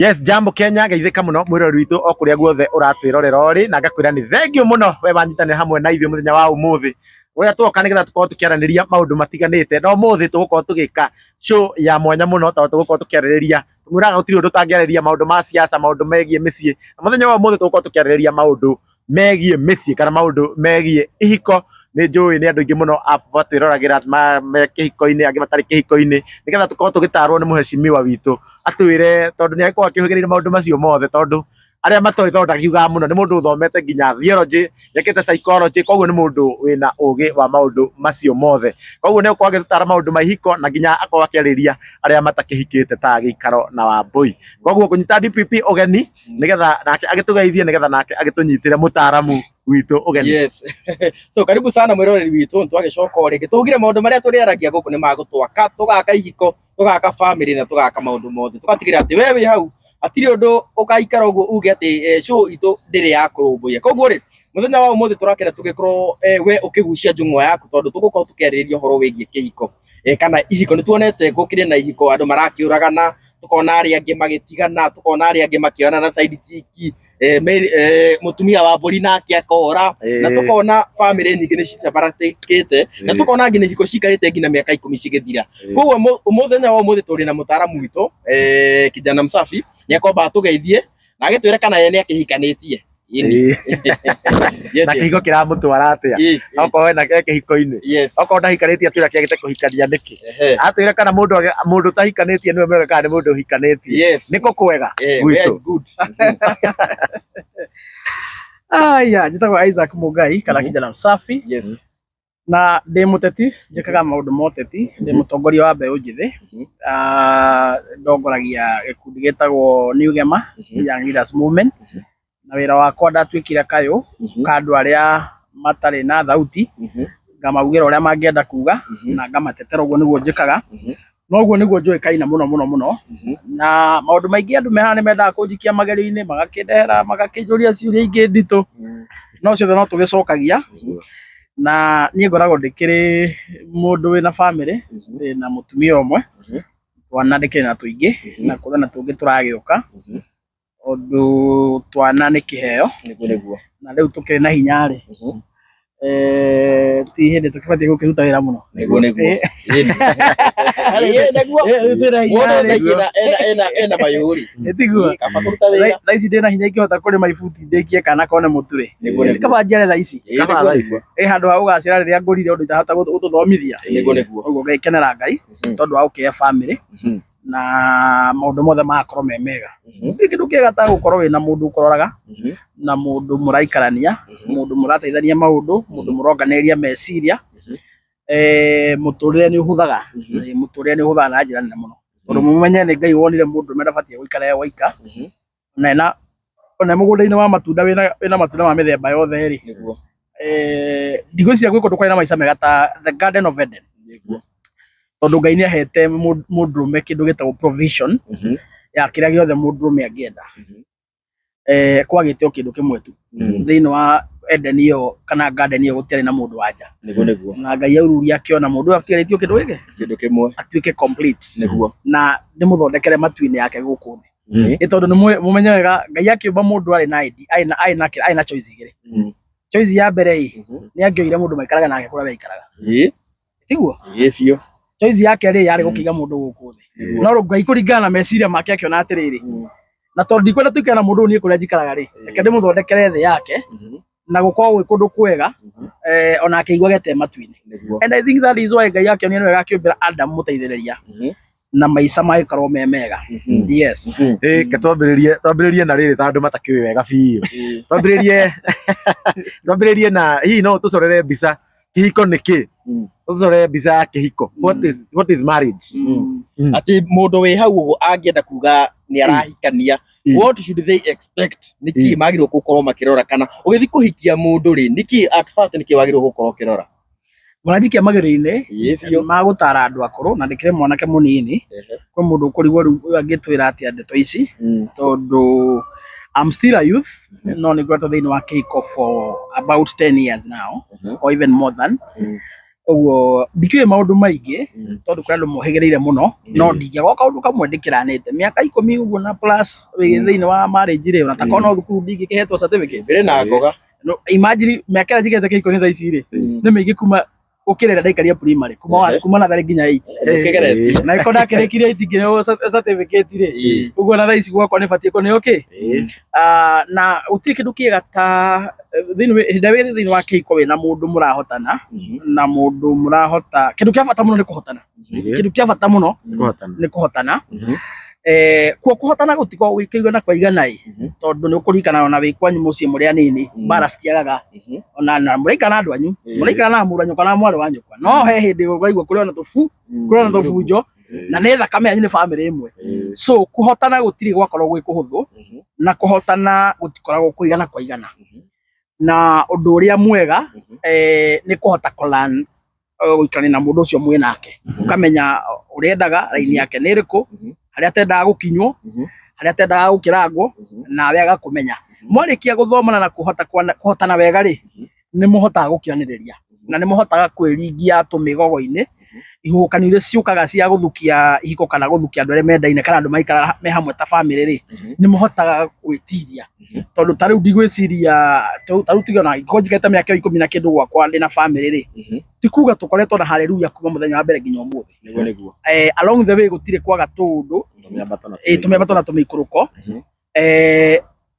Yes, jambo Kenya, geithika muno mwirori witu okuria guothe uratwirorera ori na ngakwira ni thengio muno we wanyitane hamwe na ithuĩ muthenya wa umuthi uria tuoka nigetha tukorwo tukiaraniria maundu matiganite no umuthi tugukorwo tugika show ya mwanya muno ta tugukorwo tukiaraniria tumuraga gutiri undu tangiaraniria maundu ma siasa maundu megie micii muthenya wa umuthi tugukorwo tukiaraniria maundu megie micii kana maundu megie ihiko ni njui ni andu ingi muno abatwiroragĩra me kĩhiko-inĩ angĩ matarĩ kĩhiko-inĩ nigetha tukorwo tugitarwo ni muheshimiwa witu atwire tondu ni agĩkorwo akĩhũthĩrĩria maundu macio mothe tondu aria matoĩ tondu ndakiugaga muno ni mundu uthomete nginya theology ekĩte psychology koguo ni mundu wina ũgĩ wa maundu macio mothe koguo ni ũkorwo agĩtara maundu ma ihiko na nginya akorwo akĩarĩria aria matakĩhikĩte ta Gĩikaro na Wambui koguo kũnyita DPP ũgeni nigetha nake agĩtũgeithie nigetha nake agĩtũnyitĩre mũtaaramu witu ũgeni. Yes. So karibu sana mwiroreri witu ntwagicoka ringi tugire maundu maria turiaragia guku ni magutwaka tugaka ihiko tugaka family na tugaka maundu mothe tugatigira ati we wi hau atiri undu ugaikara uguo uge ati show itu ndiri ya kurumbuya koguo ri muthenya wa umuthi turakira tugikorwo we ukigucia njung'wa yaku tondu tugukorwo tukiarĩrĩria uhoro wigie kihiko kana ihiko ni tuonete gukire na ihiko andu marakiuragana tukona aria angi magitigana tukona aria angi makĩona na side chiki mutumia wa mburi nake akora na tukona family nyingi ni cibaratĩkĩte na tukona nginya ihiko cikarĩte nginya mĩaka 10 cigĩthira koguo muthenya wa umuthi turi na mutaaramu witu kijana Msafi ni akomba atugeithie na agĩtwĩra kana ye ni akĩhikanĩtie na kĩhiko kĩramũtwara atĩa okorwo na kĩhiko-inĩ okorwo ndahikanĩtie atwĩra kĩagĩte kũhikania nĩkĩ atwĩra kana mũndũ ũtahikanĩtie nĩwe mwega kana nĩ mũndũ ũhikanĩtie nĩkũ kwega gwitũ. Aya njĩtagwo Isaac Mũngai kana kijana Msafi na ndĩ mũteti njĩkaga maũndũ ma ũteti ndĩ mũtongoria wa mbeũ njĩthĩ ndongoragia gĩkundi gĩtagwo New Gema Young Leaders Movement na wĩra wakwa ndatuĩkire kayũ ka andũ arĩa matarĩ na thauti ngamaugira ũrĩa mangĩenda kuga na ngamatetera ũguo nĩguo njĩkaga no ũguo nĩguo njũĩkaine mũno na maũndũ maingĩ andũ mehana nĩ mendaga kũnjikia magerio-inĩ magakĩndehera magakĩnjũria ciũria ingĩ nditũ no ciothe no tũgĩcokagia na niĩ ngoragwo ndĩkĩrĩ mũndũ wĩna family na mũtumia ũmwe twana ndĩkĩrĩ na tũingĩ na kũrĩ na tũngĩ tũragĩũka undu twana nĩ kĩheo na rĩu tũkĩrĩ na hinya rĩ ti hĩndĩ tũkĩbatie gũkĩruta wĩra mũno nĩguo ena mayũri tiguo thaa ici ndĩna hinya ingĩhota kũrĩma ibuti ndĩkie kana kone mũtu rĩ kaba njiare thaa ici handũ ha gũgacĩra rĩrĩa ngũrire ũndũ itahota gũtũthomithia ũguo ngaikenera Ngai tondũ wa gũkĩhe family na maundu mothe magakorwo me mega kindu kiega ta gukorwo wina mundu ukororaga na mundu muraikarania mundu murateithania maundu mundu muronganĩrĩria meciria muturire ni uhuthaga na njĩra nene muno tondu mumenye ni Ngai wonire mundu mendabatie guikara waika na mũgũnda-inĩ wa matunda wina matunda ma mĩthemba yothe ri ndigwĩciria gwĩ kũndũ kwarĩ na maica mega ta the Garden of Eden tondu Ngai nĩahete mũndũrũme kĩndũ gĩtagwo provision ya kĩrĩa gĩothe mũndũrũme angĩenda kwagĩte o kĩndũ kĩmwe tu thĩinĩ wa Eden ĩyo kana garden ĩyo gũtiarĩ na mũndũ wa nja na Ngai aururia akĩona mũndũ atigarĩtio kĩndũ kĩmwe atuĩke complete na ndĩmũthondekere matu-inĩ yake gũkũ thĩ nĩ tondũ nĩmũmenye wega Ngai akĩũmba mũndũ arĩ na choice igĩrĩ choice ya mbere nĩ angĩoire mũndũ maikaraga nake kũrĩa we aikaraga tiguo biũ choice yake rĩ yarĩ gũkĩiga mũndũ gũkũ thĩ no Ngai kũringana na meciria make akĩona atĩrĩrĩ na tondũ ndikwenda tũikare na mũndũ ũyũ niĩ kũrĩa njikaraga rĩ reke ndĩmũthondekere thĩ yake na gũkorwo gwĩ kũndũ kwega ona akĩigua gete matu-inĩ and I think that is why Ngai akĩonire wega akĩũmbĩra Adam mũteithĩrĩria na maica magĩkorwo me mega yes twambĩrĩrie na rĩrĩ tondũ matakĩũĩ wega biũ twambĩrĩrie na hihi no tũcorere mbica kĩhiko nĩ kĩ tũcorere mbica ya kĩhiko what is marriage ati mũndũ wĩ hau ũguo angĩenda kuga nĩ arahikania what should they expect niki magĩrĩirwo gũkorwo makĩrora kana ũgĩthiĩ kũhikia mũndũ rĩ niki at first niki wagĩrĩirwo gũkorwo ũkĩrora mũranjikia magerio-inĩ ma gũtara andũ akũrũ na ndĩkĩrĩ mwanake mũnini kwĩ mũndũ ũkũrigwo rĩu angĩtwĩra atĩa ndeto ici tondũ I'm still a youth no nĩ ngoretwo thĩinĩ wa kĩhiko for about 10 years now or even more than koguo ndikiwe maundu maingi tondu kuri andu mohegereire muno no ndingiaga kaundu kamwe ndikiranite miaka 10 uguo na plus thiini wa marriage ri ona takona thukuru ndingikihetwo certificate mbere na ngoga no imagine miaka ira njigete kiko ni thaa ici ri ni mingi kuma ukirera ndaikaria primary kuma na thari nginya 8 na iko ndakirekirie itingire certificate ri uguo na thaa ici gwakwa ni batie ko ni okay na uti kindu kiega ta thiini wa kiko wina mundu murahotana na mundu murahota kindu kia bata muno ni kuhotana kindu kia bata muno ni kuhotana kuhotana gutiko gwikirwa na kwaigana tondu ni ukurikana na wikwanyu mucii muria nini bara citiagaga ona muraikana andu anyu muraikana na muranyu kana mwari wanyu no he hindi uraigua kuri ona tufunjo na ne thakame anyu ni family imwe so kuhotana gutiri gwakorwo gwi kuhuthu na kuhotana gutikoragwo kuigana kwaigana na undu uria mwega ni kuhota kulan guikani na mundu ucio mwe nake ukamenya uriendaga raini yake ni iriku haria atendaga gukinywo haria atendaga gukirangwo nawe agakumenya mwarikia guthomana na kuhotana wega ri ni muhotaga gukianiriria na ni muhotaga kwiringia tumigogo-ini ihukanio iria ciukaga cia guthukia ihiko kana guthukia andu aria mendaine kana andu maikara me hamwe ta family ri ni muhotaga gwitiria tondu tariu ndigwiciria tariu tigona ikonjikete miaka 10 na kindu gwakwa ndina family ri tikuga tukoretwo na haleluya kuma muthenya wa mbere nginya umuthi niguo along the way gutire kwaga tundu tumiambato na tumikuruko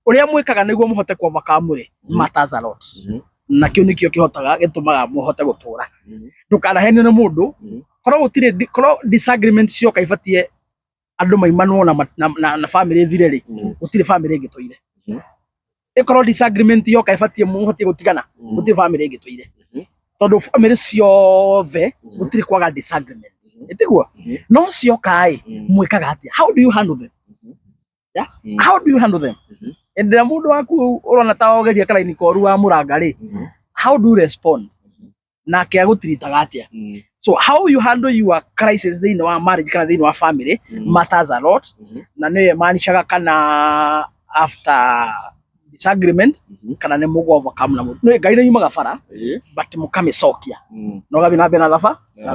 uria mwikaga niguo muhote overcome ri matters a lot na kiu nikio kihotaga gitumaga muhote gutura ndukanahenio ni mundu korwo disagreement cio kaibatie andu maimanwo na family thire ri gutire family ingituire ikorwo disagreement yo kaibatie muhote gutigana gutire family ingituire tondu family ciothe gutire kwaga disagreement itiguo no cio kai mwikaga atia how do you handle them how do you handle them endera mundu waku urona ta ogeria karaini koru wa muranga ri how do you respond na kia gutiritaga atia so how you handle your crisis thiini wa marriage kana thiini wa family matters a lot na ne manishaga kana after disagreement kana ne mugo overcome na mundu no gaire yumaga bara but mukamicokia no gabi na bena na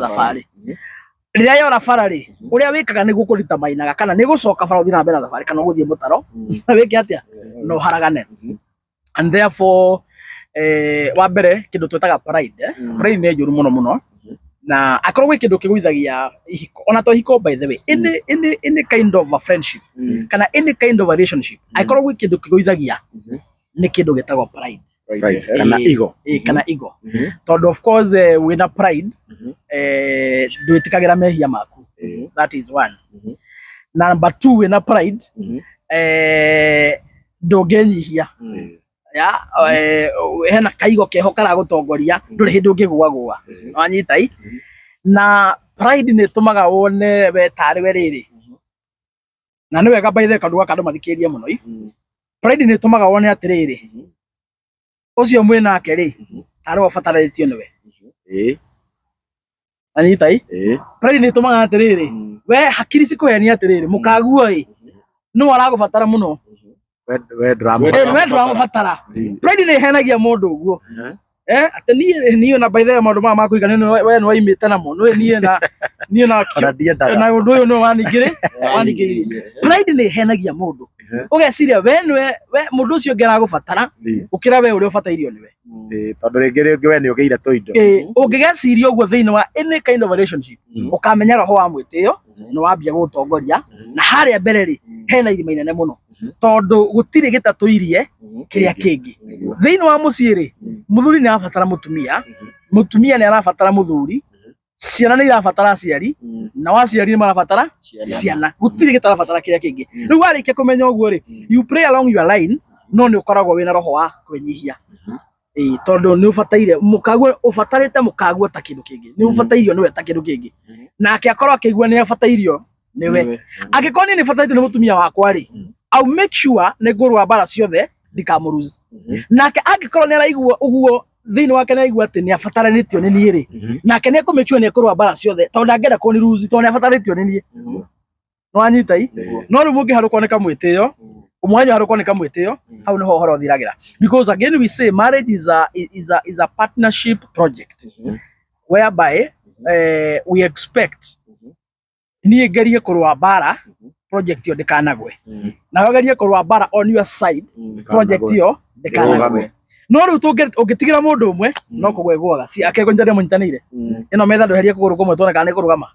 thafari riria yora bara ri uria wikaga ni gukurita mainaga kana ni gucoka bara uthi na bena thafari kana guthie mutaro na wiki atia no haragane and therefore wa mbere kindu twetaga pride pride ni njuru muno na akorwo gwi kindu kiguithagia ihiko ona to ihiko by the way any kind of a friendship kana any kind of a relationship akorwo gwi kindu kiguithagia ni kindu getagwo pride kana ego tondu of course wina pride ndwitikagira mehia maku that is one number 2 wina pride ndungenyihia hena kaigo keho karagutongoria nduri hindi ungigwagwa wanyitai na pride ni tumaga wone we tari we riri na ni wega by the kandu gaka mathikirie muno pride ni tumaga wone atiriri ucio mwe nake ri tari wafatararitio niwe wanyitai pride ni tumaga atiriri we hakiri cikuhenia atiriri mukaguo no aragubatara muno we nduramubatara pride ni henagia mundu uguo ati nie na by the maundu mama makuigana we no waimite namo no nie na undu uyu no waningire pride ni henagia mundu ugeciria we mundu ucio ngera gubatara ukira we uri ubatairio niwe tondu ringi we ni ugeire tuindo ungigeciria uguo thiini wa any kind of relationship ukamenya roho wa mwitio no wambia gutongoria na haria mbere ri hena irima inene muno tondu gutire gitatuirie kiria kingi thiini wa mucii ri muthuri ni arabatara mutumia ni arabatara muthuri ciana ni irabatara aciari na waciari ni marabatara ciana gutire gitarabatara kiria kingi riu warikia kumenya uguo ri you play along your line no ni ukoragwo wina roho wa kwenyihia tondu ni ubataire mukaguo ubatarite mukaguo ta kindu kingi ni ubatairio niwe ta kindu kingi nake akorwo akigua ni abatairio niwe agikorwo ni batairite ni mutumia wakwa ri I'll make sure ne ngurwa bara ciothe ndikamuruzi nake angikorwo ni araigua uguo thiini wake ni aigua ati ni abataranitio ni nie ri nake ni make sure ni kurwa bara ciothe tondu angenda ko ni ruzi tondu ni abataranitio ni nie no anyitai no ru mungi haruko ni kamwitio umwanya haruko ni kamwitio hau niho horo thiragira because again we say marriage is a partnership project whereby we expect niĩ ngerie kũrũa mbara project ĩyo ndĩkanagwe, na wagerie kũrũa mbara on your side project ĩyo ndĩkanagwe. No rĩu ũngĩtigĩra mũndũ ũmwe no kũgwa ĩgwaga, si akego njarĩa mũnyitanĩire ĩno metha ndweherie kũgũrũ kũmwe tuone kana nĩkũrũgama.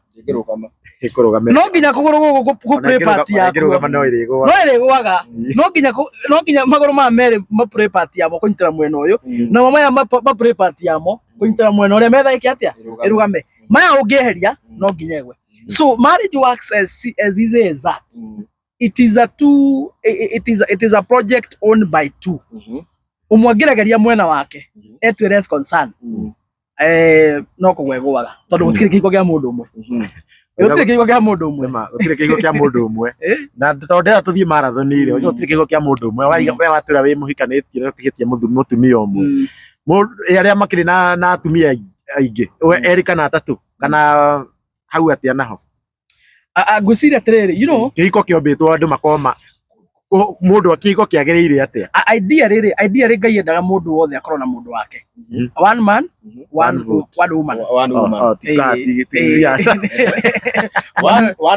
No nginya kũgũrũ gũkũ play part yaku no ĩrĩgwaga, no nginya magũrũ ma merĩ ma play part yamo kũnyitĩra mwena ũyũ na maya ma play part yamo kũnyitĩra mwena ũrĩa, metha ĩke atĩa ĩrũgame. Maya ũngĩeheria no nginya ĩgwe. So marriage works as easy as that. It is a project owned by two. Ũmwe angĩregeria mwena wake etwe less concern no kũgwa ĩgwaga tondũ gũtirĩ kĩhiko kĩa mũndũ ũmwe. Gũtirĩ kĩhiko kĩa mũndũ ũmwe. Gũtirĩ kĩhiko kĩa mũndũ ũmwe. Na tondũ ndĩra tũthiĩ marathon ire gũtirĩ kĩhiko kĩa mũndũ ũmwe. Watũra wĩ mũhikanĩtie ũkĩhĩtia mũtumia ũmwe. Arĩa makĩrĩ na atumia aingĩ erĩ kana atatũ kana hau atĩa naho. Ngwĩciria atĩrĩrĩ, you know, kĩhiko kĩombĩtwo andũ makoma mũndũ kĩhiko kĩagĩrĩire atĩa. Idea rĩ Ngai endaga mũndũ wothe akorwo na mũndũ wake. One man, one woman. One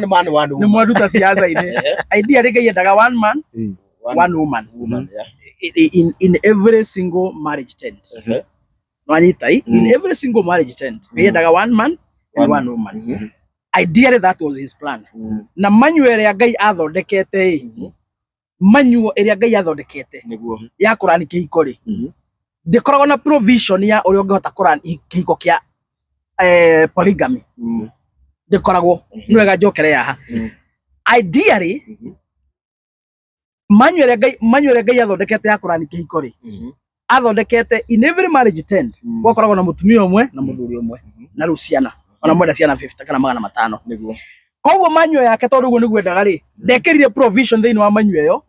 man, one woman. Nĩ mwaruta siasa-inĩ. Idea rĩ Ngai endaga one man, one woman. In every single marriage tent. Nwanyita in every single marriage tent. Ngai endaga one man and one woman. Ideally that was his plan. Na manual ĩrĩa Ngai athondekete manual ĩrĩa Ngai athondekete ya kũrani kĩhiko rĩ ndĩkoragwo na provision ya ũrĩa ũngĩhota kũrani kĩhiko kĩa polygamy. Ndĩkoragwo nĩ wega njokere yaha. Ideally manual ĩrĩa Ngai athondekete ya kũrani kĩhiko rĩ athondekete in every marriage tent gũkoragwo na mũtumia ũmwe na mũthuri ũmwe na rĩu ciana ona mwenda ciana 50 kana 500 nĩguo. Koguo manual yake tondũ ũguo nĩguo endaga rĩ ndekĩrire provision thĩinĩ wa manual ĩyo.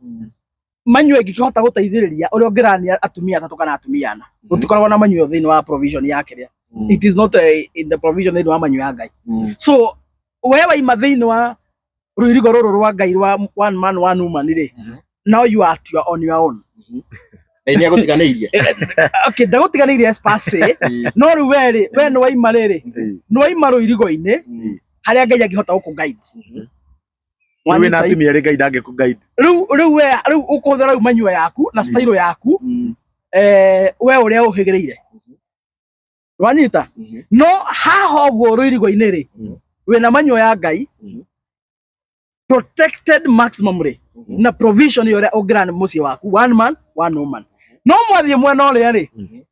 Manual ĩngĩhota gũteithĩrĩria ũrĩa ũngĩrania atumia atatũ kana atumia ana. Gũtikoragwo na manual thĩinĩ wa provision yake rĩ. It is not in the provision thĩinĩ wa manual ya Ngai. So wewe waima thĩinĩ wa rũirigo rũrũ rwa Ngai rwa one man one woman rĩ now you are on your own. Nĩ agũtiganĩirie. Okay, ndagũtiganĩirie space no rĩu we nĩ waima rĩrĩ nĩ waima rũirigo-inĩ harĩa Ngai angĩhota gũkũguide. Wĩ na atumia erĩ Ngai ndangĩkũguide. Rĩu ũkũhũthĩra rĩu manual yaku na style yaku we ũrĩa ũhĩgĩrĩire. Wanyita no haha ũguo rũirigo-inĩ rĩ wĩna manual ya Ngai protected maximum rĩ na provision ũrĩa ũngĩrani mũciĩ waku one man one woman. No mwathiĩ mwena ũrĩa rĩ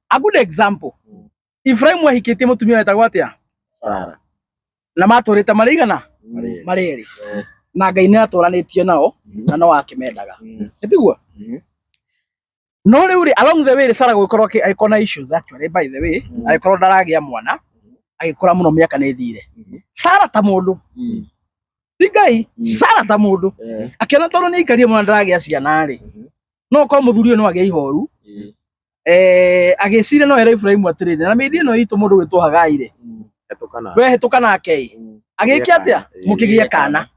a good example Ibrahim ahikĩtie mũtumia wetagwo atĩa Sara na matũrĩte marĩ igana marĩ erĩ na Ngai nĩ atũranĩtie nao na no akĩmendaga ĩtiguo. No rĩu rĩ along the way Sara gũkorwo agĩkorwo na issues actually by the way agĩkorwo ndaragĩa mwana agĩkũra mũno mĩaka nĩ thire. Sara ta mũndũ ti Ngai, Sara ta mũndũ akĩona tondũ nĩ aikarie mũno ndaragĩa ciana rĩ no ko mũthuri ũyũ no agĩa ihoru agĩciria no era Ibrahim atĩrĩrĩ na mĩthĩ ĩno itũ mũndũ gwĩtwo Hagai rĩ we hĩtũka nake agĩkia atĩa mũkĩgĩe kana.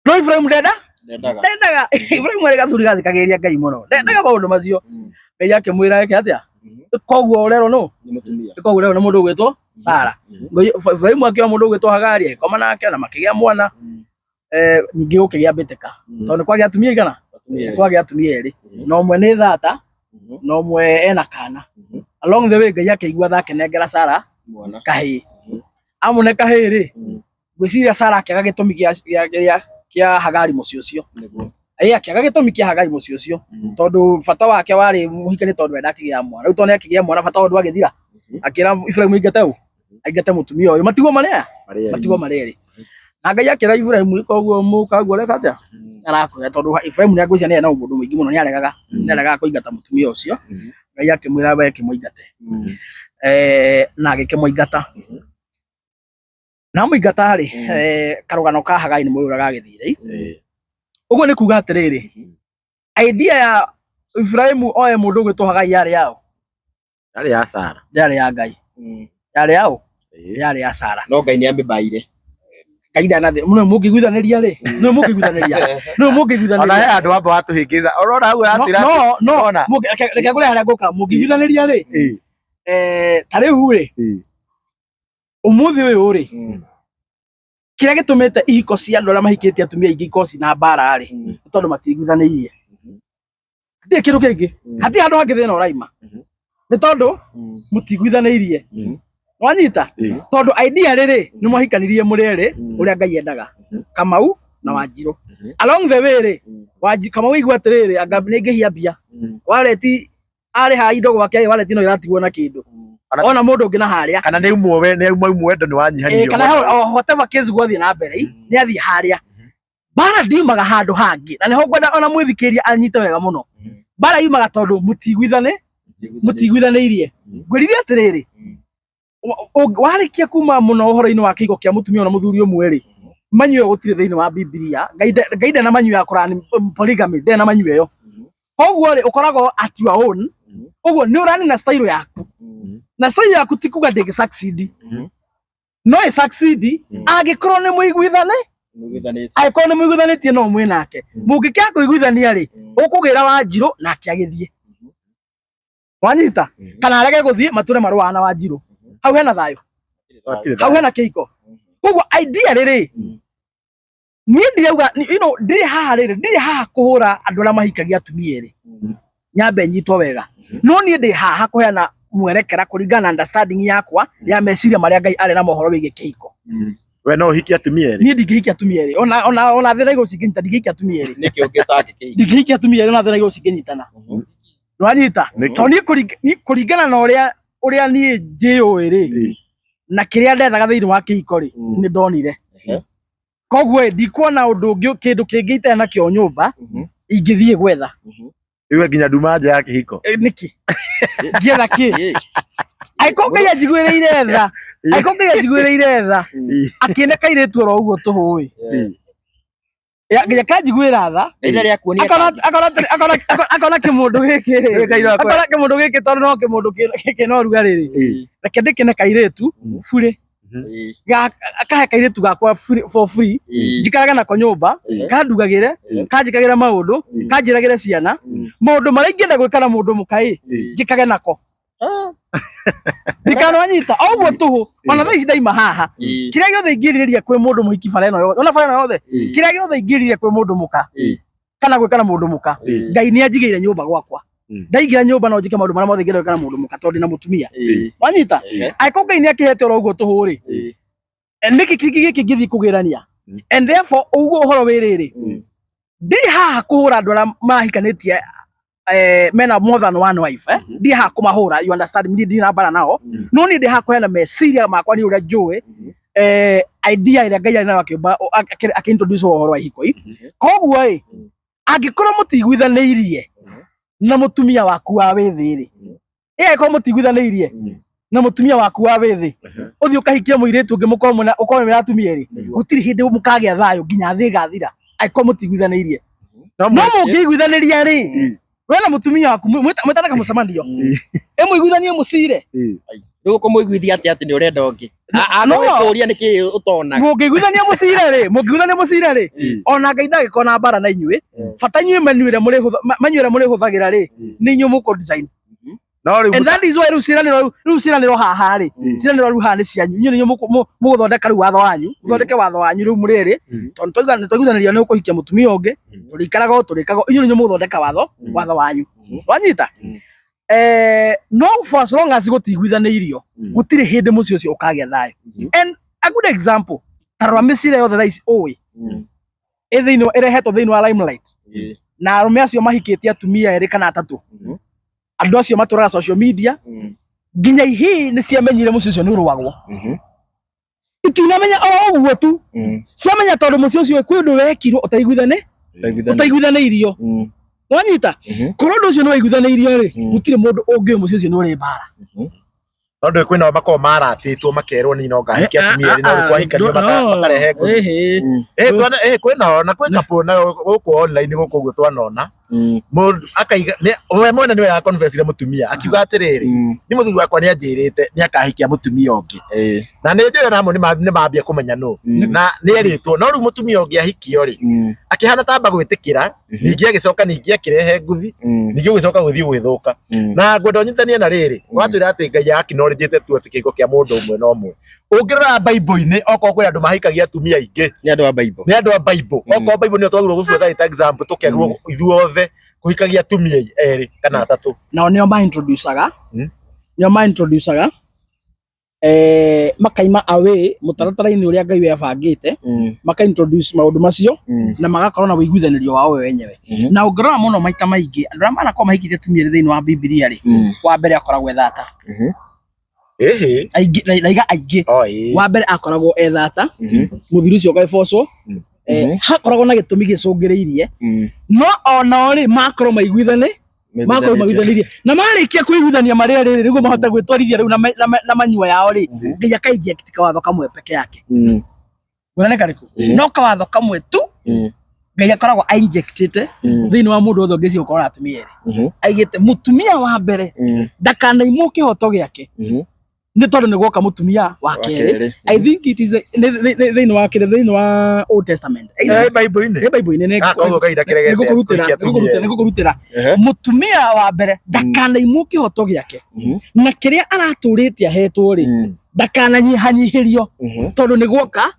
No Ibrahim ndendaga Ibrahim arĩ gathuri gathikagĩrĩria Ngai mũno ndendaga maũndũ macio. Ngai akĩmwĩra eke atĩa koguo ũrerwo no koguo ũrerwo nĩ mũndũ gwĩtwo Sara. Ibrahim akĩoya mũndũ gwĩtwo Hagari agĩkoma nake na makĩgĩa mwana ningĩ gũkĩgĩa mbĩtĩka tondũ kwagĩa atumia igana kwagĩa atumia erĩ na ũmwe nĩ thata na ũmwe ena kana. Along the way Ngai akĩigua tha akĩnengera Sara kahĩĩ. Amũne kahĩĩ rĩ ngwĩciria Sara akĩaga gĩtũmi kĩa Hagari mũciĩ ũcio. Akĩaga gĩtũmi kĩa Hagai mũciĩ ũcio tondũ bata wake warĩ mũhikanie tondũ enda akĩgĩa mwana. Rĩu tondũ akĩgĩa mwana bata ũndũ agĩthira akĩra Ibrahim aingate mũtumia ũyũ matigwo marĩ erĩ na Ngai akĩra Ibrahim koguo mũkaguo reka atĩa arakwĩra tondũ Ibrahim nĩ agwĩciria nĩ na ũndũ mũingĩ mũno nĩ aregaga kũingata mũtumia ũcio. Ngai akĩmwĩra we kĩmũingate na agĩkĩmũingata na mũingata rĩ karũgano ka Hagai nĩ mũyũra gagĩthire. Ũguo nĩ kuga atĩrĩrĩ idea ya Ibrahim oye mũndũ gwĩtwo Hagai yarĩ yao yarĩ ya Sara yarĩ ya Ngai yarĩ yao yarĩ ya Sara. No Ngai nĩ amĩbaire Ngai ndanathĩ mũno mũngĩiguithanĩria rĩ no mũngĩiguithanĩria ona he andũ amba watũhĩngĩza ũrona hau atĩra no reke ngũre harĩa ngũka mũngĩiguithanĩria rĩ ta rĩu rĩ umuthi uyu ri kiria gitumite ihiko cia andu aria mahikitie atumia ingi ikoci na mbara ri tondu matigwithanirie ndi kindu kingi hati handu hangi thina uraima ni tondu mutigwithanirie wanyita tondu idea riri ni mwahikanirie murere uria Ngai endaga Kamau na Wanjiru along the way ri Kamau igwa atiriri anga ningihia mbia wareti ari ha indo gwake wareti no iratigwo na kindu ona mundu ungi na haria kana ni umwe wendo ni wanyihanio kana whatever case gwathie na mbere ni athie haria bara ndiumaga handu hangi na niho ngwenda ona mwithikiria anyite wega muno bara yumaga tondu mutigwithanirie ngwirire atiriri warikia kuma muno uhoro-ini wa kigo kia mutumia na muthuri umwe ri manyue gutire thiini wa Biblia Ngai na manyue ya Qur'an polygamy de na manyue yo koguo ri ukoragwo at your own uguo ni urani na style yaku na style yaku tikuga ndigi succeed no e succeed agikorwo ni muiguithane aikorwo ni muiguithanitie no mwe nake mungikia kuiguithania ri ukugira Wanjiru nake agithie wanyita kana arege guthie mature marwa na Wanjiru hau hena thayo hau hena kihiko koguo idea riri ni ndiauga ndiri haha riri ndiri haha kuhura andu aria mahikagia atumia eri nyambe nyitwo wega no ni ndi haha kuheana mwerekera kuringana na understanding yakwa ya meciria maria Ngai ari na mohoro wigie kihiko we no hiki atumia eri ni ndigihikia atumia eri ona thina iguru cinginyita ndigihikia atumia eri niki ungitake kihiko ndigihikia atumia eri ona thina iguru cinginyitana nwanyita to ni kuringana na uria ni njiũĩ ri na kiria ndethaga thiini wa kihiko ri ni ndonire koguo ndikuona undu ungi kindu kingi itena nakio nyumba ingithie gwetha iwe nginya nduma nja ya kihiko niki ngietha ki aiko Ngai anjiguireire tha aiko Ngai anjiguireire tha akine kairitu oro uguo tuhui nginya kanjiguira tha ina ria kuonia akona kimundu giki akona kimundu giki tondu no kimundu kino ruga riri reke ndikine kairitu bure akahe kairitu gakwa for free njikaraga nako nyumba kandugagire kanjikagira maundu kanjiragire ciana maundu maria ingenda gwika na mundu mukai njikage nako ndikananyita oguo tuhu ona thaa ici ndaima haha kiria giothe ingiriria kwi mundu muhiki bara ino yothe ona bara ino yothe kiria giothe ingiriria kwi mundu muka kana gwika na mundu muka Ngai ni anjigiire nyumba gwakwa ndaigira nyumba no njike maundu maria mothe ingiriria kana mundu muka tondu na mutumia wanyita aiko Ngai ni akihete oro uguo tuhu ri niki giki ngithi kugirania and therefore uguo uhoro wiriri ndiri haha kuhura andu aria mahikanitie mena more than one wife ndi haha kumahura you understand me ndi na bara nao no ni ndi haha kuhena meciria makwa ni uria njui idea iria Ngai ari nayo akiumba akintroduce uhoro wa ihiko koguo angikorwo mutigwithaniirie na mutumia waku wa withi ri ko mutigwithaniirie na mutumia waku wa withi uthi ukahikia muiritu ungi mukomona ukomena atumia ri gutiri hindi mukagia thayo nginya thi gathira ko mutigwithaniirie no mungigwithaniria ri wena mutumia waku mwetanaga mucemanio muiguithanie mucire riu kumuiguithia ati ni urenda ungi no kuria niki utonaga mungiguithania mucire ri ona Ngai ndagikona bara na inyue bata inyue manyuire muri huthagira ri ni inyue muko design and that is why riu ciraniro haha ri ciraniro riu haha ni cianyu inyue ni muguthondeka riu watho wanyu muthondeke watho wanyu riu muriri tondu twaiguithaniria ni ukuhikia mutumia ungi turikaraga inyue ni muguthondeka watho wanyu wanyita no for as long as gutigwithaniirio gutiri hindi mucio ucio ukagia thayo and a good example tarwa micire yothe thaa ici ui irehetwo thiini wa limelight na arume acio mahikitie atumia eri kana atatu andu acio maturaga social media nginya ihi ni ciamenyire mucio ucio ni urwagwo itinamenya oro uguo tu ciamenya tondu mucio ucio kwi undu wekirwo utaiguithaniirio wanyita korwo undu ucio ni waiguithaniirio ri gutire mundu ungi mucio ucio ni uri bara tondu kwina makorwo maratitwo makerwo ni no ngahikia atumia eri no kwahikania makarehe kwina na kwi kapo na guku online guku uguo twanona mundu akaiga we mwene niwe akonfessire mutumia akiuga atiriri ni muthuri wakwa ni anjirite ni akahikia mutumia ungi na ni njui namo ni mambia kumenya no na ni eritwo no riu mutumia ungi ahikio ri akihana tamba gwitikira ningi agicoka ningi akirehe nguthi ningi ugicoka guthii gwithuka na ngwenda unyitanie na riri watwira ati Ngai acknowledge tu ati kigo kia mundu umwe no umwe Ungirora Bible-ini oko kwĩ andũ mahikagia atumia aingĩ. Nĩ andũ a Bible. Nĩ andũ a Bible. Oko Bible nĩ twagĩrĩirwo gũbuata ta example tũkerwo ithuothe kũhikagia atumia erĩ kana atatũ. Nao nĩo ma-introducaga makaima away mũtaratara-inĩ ũrĩa Ngai webangĩte, maka-introduce maũndũ macio na magakorwo na wĩiguithanĩrio wao wenyewe. Na ũngĩrora mũno maita maingĩ andũ arĩa manakorwo mahikĩtie atumia thĩinĩ wa Bibilia-rĩ, wa mbere akoragwo ethata. Aingĩ wa mbere akoragwo ethata, mũthuri ũcio ũgaĩbocwo, hakoragwo na gĩtũmi gĩcũngĩrĩirie, no onao-rĩ makorwo maiguithanĩirie na marĩkia kũiguithania marĩa rĩrĩ nĩguo mahote gwĩtwarithia rĩu na manyua yao-rĩ, Ngai aka-inject kawatho kamwe peke yake. Nĩ karĩkũ? No kawatho kamwe tu Ngai akoragwo a-injectĩte thĩinĩ wa mũndũ wothe ũngĩciria gũkorwo na atumia erĩ. Aigĩte mũtumia wa mbere ndakanaimwo kĩhoto gĩake nĩ tondũ nĩ gwoka mũtumia wa kerĩ. I think it is thĩinĩ wa Old Testament. Bible-inĩ nĩ gũkũrutĩra mũtumia wa mbere ndakanaimwo kĩhoto gĩake na kĩrĩa aratũrĩte ahetwo-rĩ ndakananyihanyihĩrio tondũ nĩ gwoka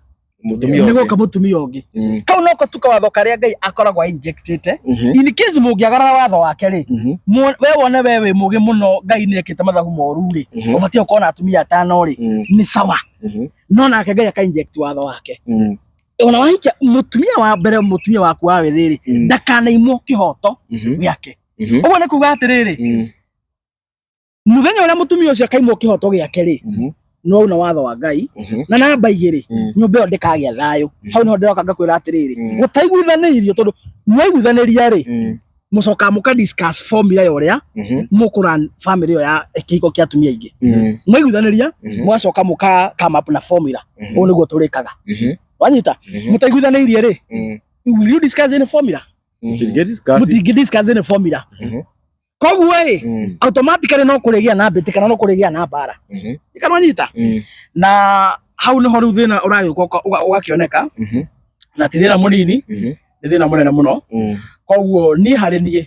mũtumia ũngĩ. Kau noko tu kawatho karĩa Ngai akoragwo a-injectĩte. In case mũngĩagarara watho wake-rĩ, we wone we wĩ mũgĩ mũno, Ngai nĩekĩte mathabu moru-rĩ, ũbatiĩ gũkorwo na atumia atano-rĩ, nĩ sawa. No nake Ngai aka-inject watho wake. Ona wahikia mũtumia wa mbere, mũtumia waku wa wĩthĩ-rĩ, ndakanaimwo kĩhoto gĩake. Ũguo nĩ kuuga atĩrĩrĩ, mũthenya ũrĩa mũtumia ũcio akaimwo kĩhoto gĩake-rĩ, no una watho wa Ngai na namba igĩrĩ, nyũmba ĩyo ndĩkagĩa thayũ. Hau nĩho ndĩroka ngakwĩra atĩrĩrĩ, gũtaiguithanĩirio tondũ mwaiguithanĩria-rĩ, mũcoka mũka-discuss formula ya ũrĩa mũkũrun family ĩyo ya kĩhiko kĩa atumia aingĩ. Mwaiguithanĩria mũgacoka mũka-come up na formula. Ũũ nĩguo tũrĩkaga. Wanyita? Mũtaiguithanĩirie-rĩ, will you discuss any formula? Mũtingĩ-discuss any formula. Koguo-rĩ, automatically no kũrĩgĩa na mbĩtĩ kana no kũrĩgĩa na mbara. Kana wanyita? Na hau nĩho rĩu thĩna ũragĩũka ũgakĩoneka na ti thĩna mũnini, nĩ thĩna mũnene mũno. Koguo niĩ harĩ niĩ,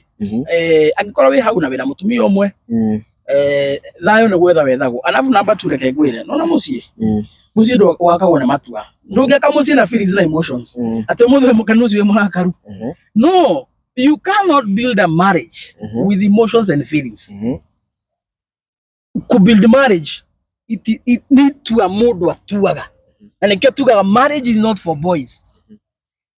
angĩkorwo wĩ hau na wĩna mũtumia ũmwe, thayũ nĩ gwetha wethagwo. Alafu number 2 reke ngwĩre, nona mũciĩ ndwakagwo nĩ matua. Ndũngĩaka mũciĩ na feelings na emotions atĩ mũthĩ mũkenu ũcio wĩ mũrakaru. No, you cannot build a marriage with emotions and feelings. To build marriage, it need to a mũndũ atuaga. Na nĩkĩo tugaga marriage is not for boys.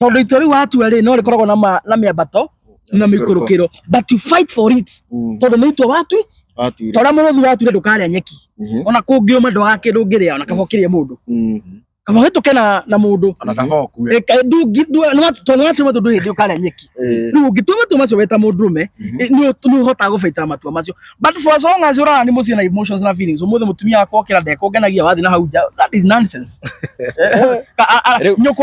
Tondũ itua rĩu watua-rĩ no rĩkoragwo na mĩambato na mĩikũrũkĩro, but you fight for it. Tondũ nĩ itua watua tondũ mũrũthi watuire ndũkarĩa nyeki. Ona kũngĩũma ndwaga kĩndũ ũngĩrĩa, ona kaba ũkĩrĩe mũndũ. Kaba ũhĩtũke na mũndũ. Ona kaba ũkue. Tondũ watua matua ndũrĩ ũkarĩa nyeki. Rĩu ũngĩtua matua macio weta mũndũrũme, nĩ ũhotaga gũbaitĩra matua macio. But for as long as ũrara nĩ mũciĩ na emotions na feelings, ũmũthĩ mũtumia wakwa okĩra ndekũngenagia wathiĩ na hau nja, that is nonsense.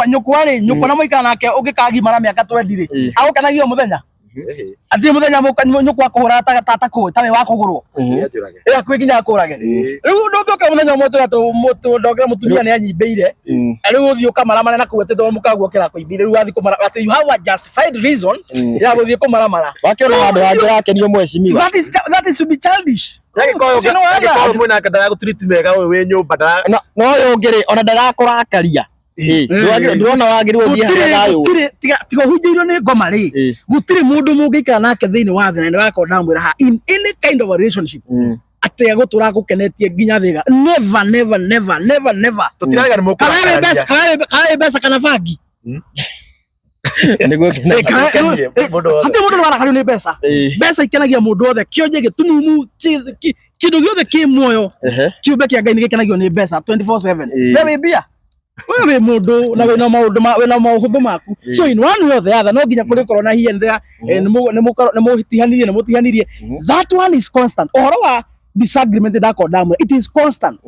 Nyũkwa-rĩ, nyũkwa na mũikara nake ũngĩkagimara mĩaka 20-rĩ, agũkenagia o mũthenya. Atĩ mũthenya nyũkwa kũhũra tata kũĩ tawe wa kũgũrwo. Kwĩ nginya akũrage. Rĩu ndũngĩoka mũthenya ũmwe ndokĩra mũtumia nĩ anyibĩire, rĩu ũthiĩ ũkamaramara na kũu atĩ tondũ mũkaguo kĩra kũimbire, rĩu wathiĩ kũmara atĩ you have a justified reason ya gũthiĩ kũmaramara. Wakĩona handũ hangĩ hakenio mwecimiwa. That is to be childish. Angĩkorwo mwĩna ndara gũtreat mega ũyũ wĩ nyũmba ndara. No ũyũ ũngĩ-rĩ ona ndarakũrakaria. Ndĩrona wagĩrĩirwo ũthiĩ harĩa thayũ. Tiga ũhunjĩirio nĩ ngoma-rĩ, gũtirĩ mũndũ mũngĩikara nake thĩinĩ wa thĩ na nĩwakorwo ndamwĩra haha in any kind of a relationship atĩ agũtũra gũkenetie nginya thĩga. Never. Tũtiraga nĩ mũkũrakaria. Kana mbeca kana bangi. Hatirĩ mũndũ nĩwarakario nĩ mbeca. Mbeca ikenagia mũndũ wothe, kĩonje gĩtumumu, kĩndũ gĩothe kĩ muoyo, kĩũmbe kĩa Ngai nĩgĩkenagio nĩ mbeca 24/7. We wĩ mbia, we wĩ mũndũ na wĩna maũhũthũ maku. So in one way or the other no nginya kũrĩkorwo na here and there, nĩmũtihanirie. That one is constant. Ũhoro wa disagreement ndakorwo ndamwe, it is constant.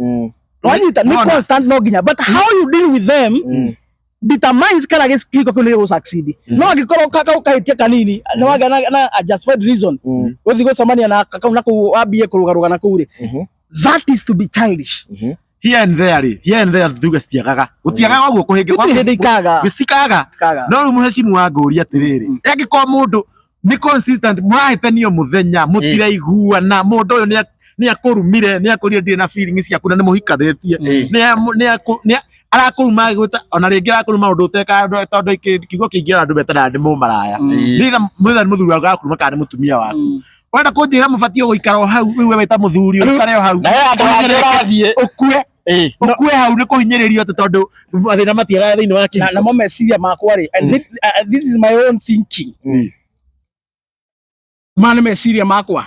Wanyita nĩ constant no nginya, but how you deal with them determines kana gĩkĩko kĩu nĩ succeed. No angĩkorwo kahĩtia kanini nĩ wagĩa na a justified reason gũthiĩ gũcemania na kakau na kũu wambie kũrũgarũga na kũu-rĩ, that is to be childish. Here and there tuge citiagaga gũtiagaga ũguo gĩcikaga. No rĩu mũhecimu wa ngũria atĩrĩrĩ, angĩkorwo mũndũ nĩ consistent mũrahĩtanio mũthenya mũtiraiguana, mũndũ ũyũ ni akurumire ni akurire ndi na feelings yaku na ni muhikaretie ni arakuruma gwita ona ringi arakuruma undu uteka tondu kigo kingira andu betana ndi mumaraya nitha muthuri waku arakuruma kana ni mutumia waku wenda kunjira mubatio guikara hau wewe weta muthuri ukare hau na andu arathie ukue hau ni kuhinyiririo tondu mathina matiaga thiini wa kigo na mo meciria makwa ri this is my own thinking mane meciria makwa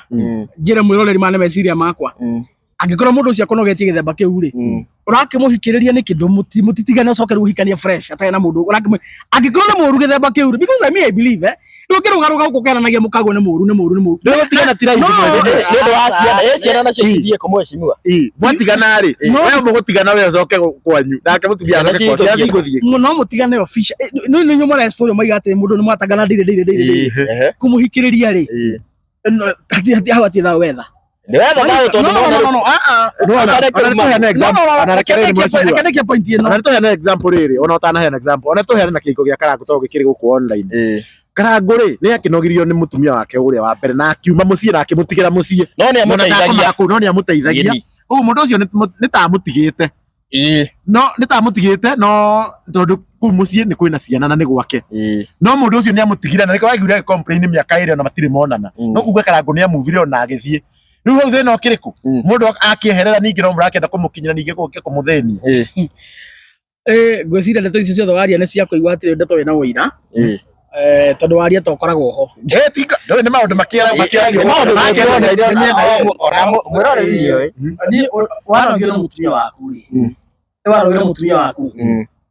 njire mwiroreri mane meciria makwa angikorwo mundu ucio akonogetie githemba kiu ri urakimuhikiriria ni kindu mutitigane ucoke ruhikania fresh atari na mundu angikorwo ni muru githemba kiu ri because I believe ndukirugaruga gukukeranagia mukago ni muru ndio tigana tira hizo ndio wa ciana nacio ithie kumweshimiwa mwatigana ri wewe mugutigana wewe ucoke kwanyu nake mutumia nake kwa ciana iguthie no mutigane official no nyumara story maiga ati mundu ni mwatagana ndire kumuhikiriria ri hati hawa ti tha wetha wetha nawe tondu no example riri ona utana he example ona tuheana kingo gia Karangu to gikiri guku online Karangu ri ni akinogirio ni mutumia wake uria wa mbere na akiuma mucii na akimutigira mucii no ni amuteithagia ugu mundu ucio ni ta mutigite no ni ta mutigite no tondu ku mucii ni kwina ciana na ni gwake no mundu ucio ni amutigira na wagire complain miaka iri ona matiri monana no kuga Karangu ni amuvire ona agithie riu hau thina ukiriku mundu akieherera ningi no murakenda kumukinyira ningi kumutheni gwiciria ndeto icio ciothe waria ni cia kuigua atiri ndeto wina wira tondu waria to koragwo ho tika ndio ni maundu makiara mwiroreri ni warogire mutumia waku ri warogire mutumia waku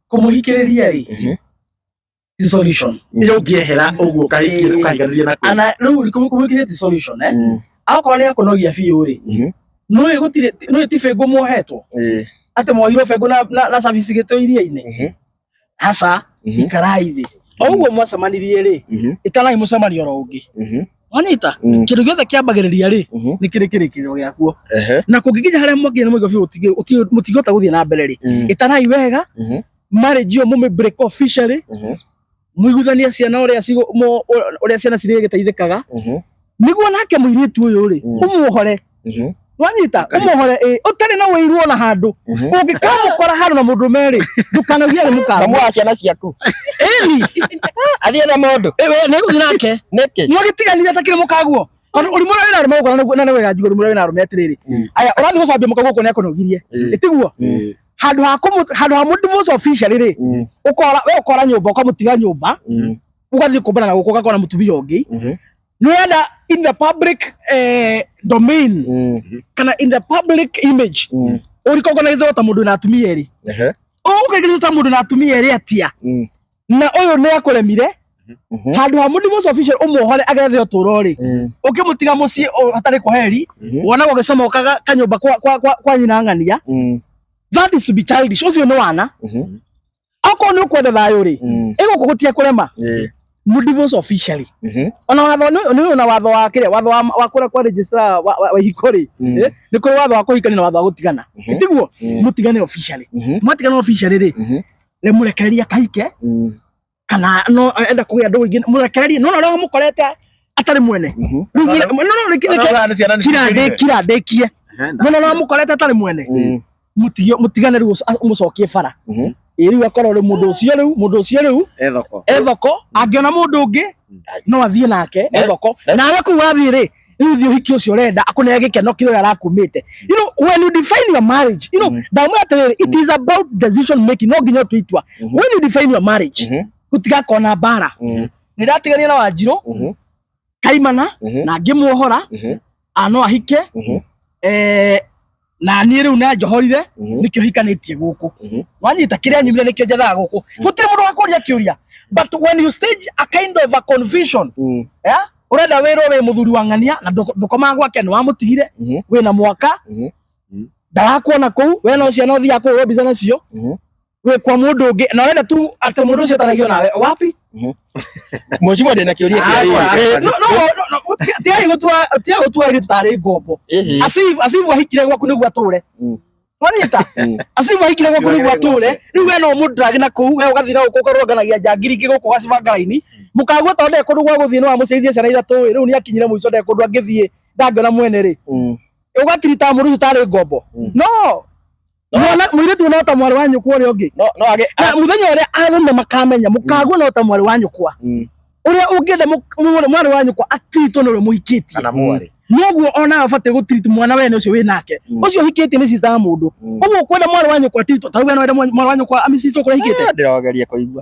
kumuhikiriria ri solution iyo giehera uguo kahiganiria na ana riu kumuhikiriria solution ako ni akunogia biu ri no igutire no tifengo muhetwo ate moiro fengo na service gito iria-ini hasa ikaraithi oguo mwacemanirie ri itanai mucemanio ro ungi wanita kindu giothe kiambagiriria ri ni kirikirikiro giakuo na kungikinya haria mwakinya ni mwigo biu mutigota guthie na mbere ri itanai wega marriage yo mume break officially mwiguthania ciana uria ciana ciri giteithikaga niguo nake muiritu uyu ri umuhore wanyita umuhore utari na wiru ona handu ungikamukora handu na mundu meri ndukanagia ni mukara mwa ciana ciaku ni athie na mundu we ni guthi nake niki mwagitiganira takire mukaguo uri mura wina rume ukora na wega njiguru mura wina rume atiriri aya urathi gucambia mukaguo ko ne akonogirie itiguo handu ha mundu divorce official ri ukora nyumba ukamutiga nyumba ugathi kumbana na guko gakona mutumia ungi Nuenda in the public domain kana in the public image urikogonize ota mundu na atumia eri ukagiriza ta mundu na atumia eri atia na uyu ni akuremire handu ha mundu most official umuhore agethe oturo ri ukimutiga mucii hatari kuheri wona gugicoma ukaga kanyumba kwa nyina ngania that is to be childish ucio ni wana ako ni ukwenda thayo ri ego kugutia kurema divorce officially ona watho ni na watho wa kire watho wa kura kwa registrar wa hikori ni kuri watho wa kuhikana na watho wa gutigana itiguo mutigane officially mutigane officially ri le murekereria kahike kana no enda kugia ndu ingi murekereria no no mukorete atari mwene kira dekie no mukorete atari mwene mutigane ru mucokie bara iri akoro ri mundu ucio riu ethoko angiona mundu ungi no athie nake ethoko na awe ku wathi ri riu hiki ucio renda akune gikeno kiro yarakumite when you define your marriage it is about decision making no ginya tuitwa when you define your marriage utiga kona bara ni datigania na Wanjiru kaimana na ngimuhora ano ahike na ni riu na njohorire nikio hikanitie guku wanyita kiria nyumire nikio jethaga guku gutire mundu wakuria kiuria but when you stage a kind of a confusion urenda wiro we muthuri wa ngania na ndukoma gwake ni wamutigire we na mwaka ndarakuona kuu we no ciana uthia kuu we biza nacio we kwa mundu ungi na urenda tu ati mundu ucio taragio nawe wapi mheshimiwa ndena kiuria no tiari gutua iri tari ngombo asifu ahikire gwaku niguo ature wanyita asifu ahikire gwaku niguo ature riu we no mundu ndagina kuu we ugathira ukoroganagia njangiri ingi guku gaciba ngaraini mukaguo tonde kundu gwa guthie no amuceithie ciana ithatu riu ni akinyire muico nde kundu angithie ndangiona mwene ri ugatirita mũndũ ũtarĩ ngombo no mwana mũirĩtu no ta mwarĩ wa nyũkwa ũrĩa ũngĩ no age mũthenya ũrĩa arũme makamenya mũkagwo no ta mwarĩ wa nyũkwa ũrĩa ũngĩenda mwarĩ wa nyũkwa atritwo nĩ ũrĩa mũhikĩtie kana mwarĩ noguo ona abate gũtreat mwana wene ũcio wĩ nake ũcio hikĩtie nĩ sister mũndũ ũguo kwenda mwana wa nyũkwa tritwo tarauga no ende mwana wa nyũkwa amicitwo kũrĩa hikĩte ndĩrogeria kũigua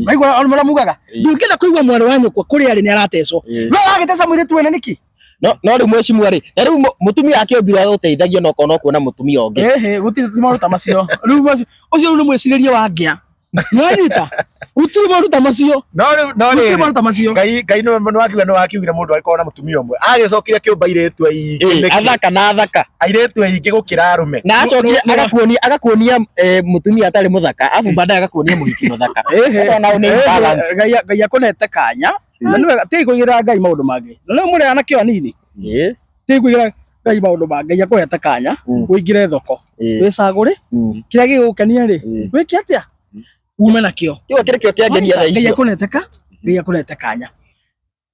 waigua ona mugaga ndũngĩenda kũigua mwana wa nyũkwa kũrĩa arĩ nĩ aratecwo no agĩteca mũirĩtu wene nĩkĩ no rĩu mwecimu arĩ na rĩu mũtumia akĩombirwo agũteithagia no kono kuona mũtumia ũngĩ gũtirĩ maũndũ ta macio rĩu ũcio nĩ mwĩcirĩrie wa ngĩa mwanyita gũtirĩ maũndũ ta macio no gũtirĩ maũndũ ta macio Ngai nĩ wakiugire mũndũ agĩkorwo na mũtumia ũmwe agĩcokire kĩũmba airĩtu aingĩ athaka na athaka airĩtu aingĩ gũkĩra arũme na acokire agakuonia mũtumia atarĩ mũthaka afu baadaye agakuonia mũhiki mũthaka ona une balance Ngai akonete kanya na nĩwega tĩ kũigĩra Ngai maũndũ mangĩ na mũrĩ anake anini tĩ kũigĩra Ngai maũndũ mangĩ Ngai akonete kanya ũingĩre thoko wĩcagũre kĩrĩa gĩgũkenia rĩ wĩke atĩa ume nakĩo kĩrĩkĩo kĩangenia thaa icio Ngai akonete kanya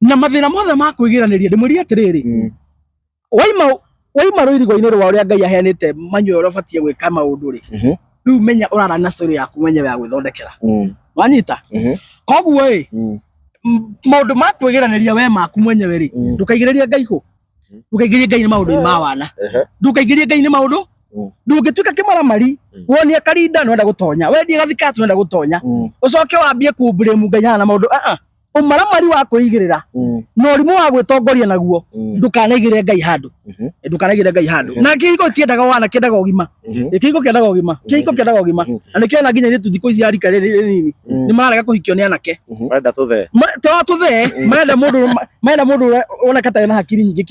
na mathĩna mothe ma kwĩgiranĩria ndĩmwĩrie atĩrĩrĩ waima rũirigo-inĩ rwa ũrĩa Ngai aheanĩte manyo ũrĩa ũbatiĩ gwĩka maũndũ rĩ rĩu menya ũrara na story yaku mwenyewe ya gwĩthondekera wanyita koguo ĩ maũndũ ma kwĩgiranĩria we maku mwenyewe rĩ ndũkaigĩrĩrie Ngai kũ ndũkaigĩrĩrie Ngai nĩ maũndũ ma wana ndũkaigĩrĩrie Ngai nĩ maũndũ ndũngĩtuĩka kĩmaramari wonie karinda nĩwenda gũtonya wendie gathikati nĩwenda gũtonya ũcoke wambie kumbũrĩmu Ngai na maũndũ ũmaramari wa kwĩigĩrĩra na ũrimũ wa gwĩtongoria naguo ndũkanaigĩrĩre Ngai handũ ndũkanaigĩrĩre Ngai handũ na kĩhiko kĩendaga wana kĩendaga ũgima kĩhiko kĩendaga ũgima na nĩkĩo ona nginya thikũ ici arika nini nĩ mararega kũhikio nĩ anake marenda tũthee marenda mũndũ woneka tarĩ na hakiri nyingĩ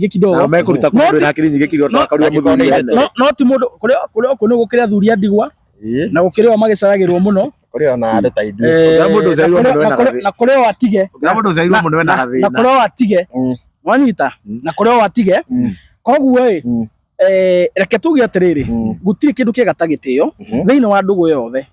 kidogo na mekũruta mũndũ na hakiri nyingĩ kidogo takaruia mũthuri no ti mũndũ kũrĩa gũkĩrĩ athuri a ndigwa na gũkĩrĩ o magĩcaragĩrwo mũno kũrĩ ona andũ ta ithuĩ na kũrĩ o atige na kũrĩ o atige wanyita na kũrĩ o atige koguo ĩ reke tuge atĩrĩrĩ gũtirĩ kĩndũ kĩega ta gĩtĩo thĩinĩ wa ndũgũ yothe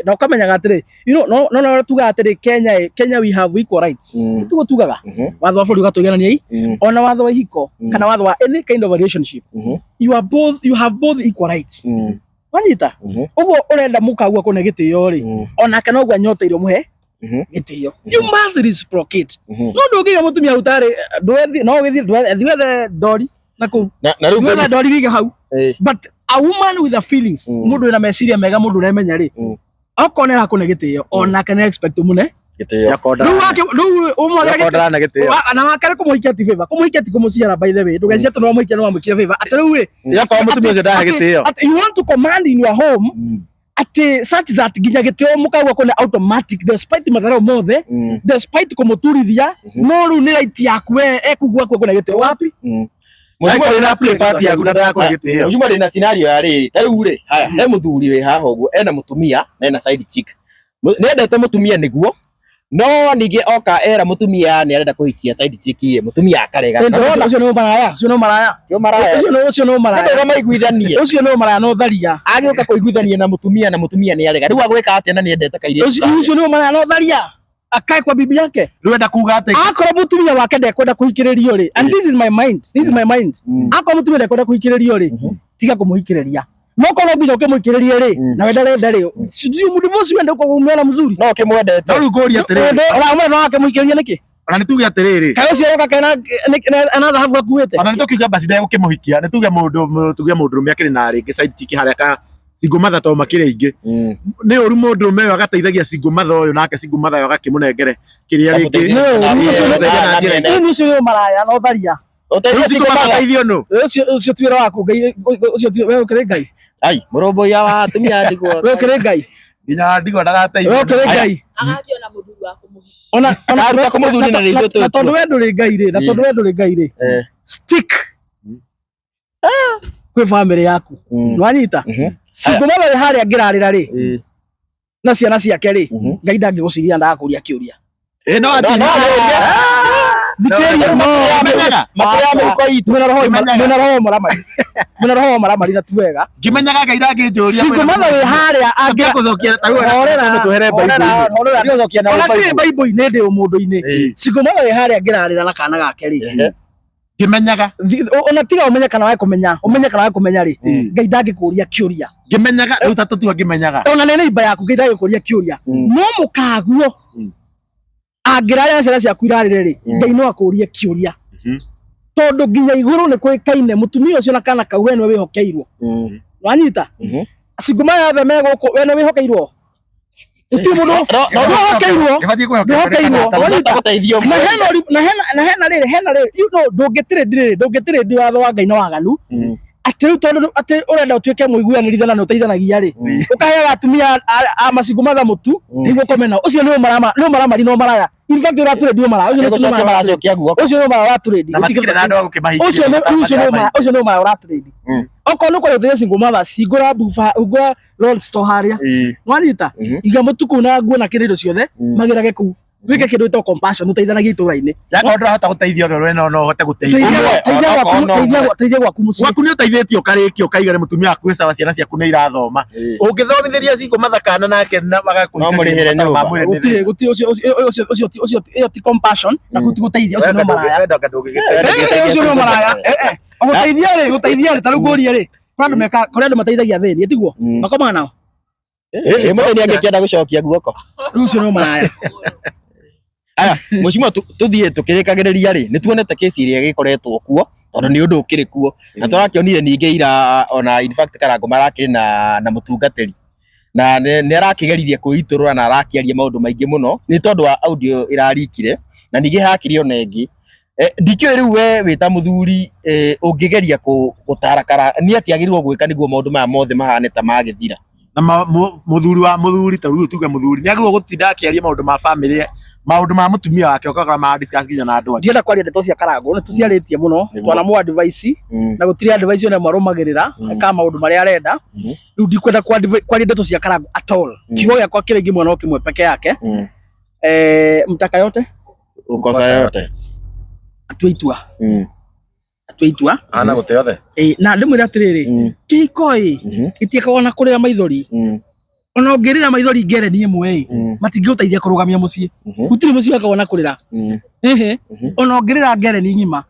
na ũkamenyaga atĩrĩrĩ no tugaga atĩrĩrĩ Kenya we have equal rights tugo tugaga watho wa bũrũri ũgatũiganania ona watho wa ihiko kana watho wa any kind of relationship you have both equal rights wanyita ũguo ũrenda mũkagu akone gĩtĩo rĩ onake noguo anyoteire mũhe gĩtĩo you must reciprocate no ndũngĩiga mũtumia utarĩ no gĩthiĩ ethiwethe ndori na rĩu ndori wige hau but a woman with a feelings mũndũ wĩna meciria mega mũndũ ũremenya rĩ okonera akone gĩtĩo onake nĩ expect mũne rĩu ũmwe na wakare kũmũhikia ti favor kũmũhikia ti kũmũciara by the way ndũgecirie tondũ wamũhikia no wamũkire favor atĩ rĩu rĩ yakorwo mũtumia ũcio ndahe gĩtĩo you want to command in your home ati such that nginya gĩtĩo mũkagu akone automatic despite mathara mothe despite kũmũturithia no rĩu nĩ right yaku we ekugua akone gĩtĩo wapi Mujuma ndĩ na scenario ya rĩrĩ ta rĩu rĩ haya he mũthuri wĩ haha ũguo ena mũtumia na ena side chick nĩendete mũtumia nĩguo no ningĩ oka era mũtumia nĩ arenda kũhikia side chick ye mũtumia akarega ũcio nĩ maraya ũcio nĩ maiguithanie ũcio nĩ maraya no tharia agĩũka kũiguithania na mũtumia nĩ arega rĩu agwĩka atĩa na nĩ endete kairĩtu ũcio nĩ maraya no tharia akae kwa bibi yake rwenda kuga atĩ akorwo mũtumia wake ndekwenda kũhikĩrĩrio rĩ and this is my mind akorwo mũtumia ndekwenda kũhikĩrĩrio rĩ tiga kũmũhikĩrĩria no korwo nginya ũkĩmũhikĩrĩrie rĩ na wenda rĩ mdivorce wende kũmwona mzuri no ũkĩmwendete no rĩu ngũria atĩrĩrĩ ũramwenda no akĩmũhikĩrĩria nĩkĩ ona nĩ tuge atĩrĩrĩ kaĩ ũcio yoka kana ana thahabu akuĩte ona nĩ tũkiuga basi ndegũkĩmũhikia nĩ tuge mũndũrũme akĩrĩ na rĩngĩ side chick harĩa ka single mother to makĩrĩ aingĩ nĩ ũru mũndũrũme ũyũ agateithagia single mother ũyũ nake single mother ũyũ agakĩmũnengere kĩrĩa rĩngĩ nĩ ũcio nĩ maraya no tharia ũteithio nũ ũcio ti wĩra waku Ngai ũcio ti wewe ũkĩrĩ Ngai ai mũrũmbũiya wa atumia ndigwo wewe ũkĩrĩ Ngai nginya ndigwo ndagateithio wewe ũkĩrĩ Ngai agakiona mũthuri wa kũmũhikia ona kũmũthuri na rĩithio tũ na tondũ we ndũrĩ Ngai rĩ stick kwĩ family yaku nwanyita single mother harĩa ngĩrarĩra rĩ na ciana ciake rĩ Ngai ndangĩgũciria ndagakũria kĩũria no thikĩria mwĩna roho maramari na ti wega ngĩmenyaga Ngai ndangĩnjũria single mother wĩ harĩa angĩkũcokia Bible-inĩ ndĩ mũndũ-inĩ single mother wĩ harĩa ngĩrarĩra na kana gake rĩ Ngimenyaga ona tiga umenya kana wae kumenya ri Ngai ndangikuria kiuria ngimenyaga riu tatutua ngimenyaga ona nene iba yaku Ngai ndangikuria kiuria no mukaguo angiraya ciana ciaku irarire ri Ngai no akurie kiuria tondu nginya iguru ni kwikaine mutumia ucio na kana kau we no wihokeirwo wanyita Singoma ya theme guku we no wihokeirwo uti mundu wihokeirwo na hena riri you know ndungitire ndi watho wa Ngai na waganu ati tondu ati urenda utuike muiguanirithia na uteithanagia ri ukaheaga atumia a macingo matha mutu niguo komena ucio ni maramari no maraya in fact urature dio mara ucio ni maracokia guoko ucio no mara urature na matikire na ndo gukimahithia ucio no mara urature oko no kore thia cingo matha cingura bufa ugwa roll store haria mwanyita iga mutuku na nguo na kirindo ciothe magirage ku wike kindu to compassion uteithanagia ituraine yako ndahota guteithia othe no hote guteithia gwaku muci gwaku ni uteithitio kariki ukaigare mutumia waku sawa ciana ciaku ni irathoma ungithomithiria cingo mathakana nake na bagakuithia no murihere nyumba guti ucio ti compassion na guteithia ucio no maraya ucio no maraya guteithia ri taru nguria ri kora andu mateithagia thini tiguo makoma nao mundu angikienda gucokia guoko ucio no maraya aya mucimo tuthie tukirikagiriria ri ni tuonete kesi iria gikoretwo kuo tondu ni undu ukiri kuo na turakionire ninge ira ona in fact Karango marakiri na mutungateri na ni arakigeririe kuiturura na arakiaria maundu maingi muno ni tondu wa audio irarikire na ninge hakiri ona ingi ndikio riu we wita muthuri ungigeria gutarakara ni ati agirirwo gwika niguo maundu maya mothe mahane ta magithira na muthuri ta riu tuga muthuri ni agirwo gutinda akiaria maundu ma family maundu ma mutumia wake okaga ma discuss ginya na andu ndienda kwaria ndeto cia Karango ni tuciaritie muno twana mu advice na gutiri advice one marumagirira ka maundu maria arenda riu ndikwenda kwaria ndeto cia Karango at all kiugo yakwa kiringi mwana kimwe peke yake mtaka yote ukosa yote atwaitua ana gute yothe na ndimwira atiriri kihiko itiekaga na kurira maithori ona ungirira maithori ngereni imwe matingiuteithia kurugamia mucii gutiri mucii wakaga na kurira ona ungirira ngereni ngima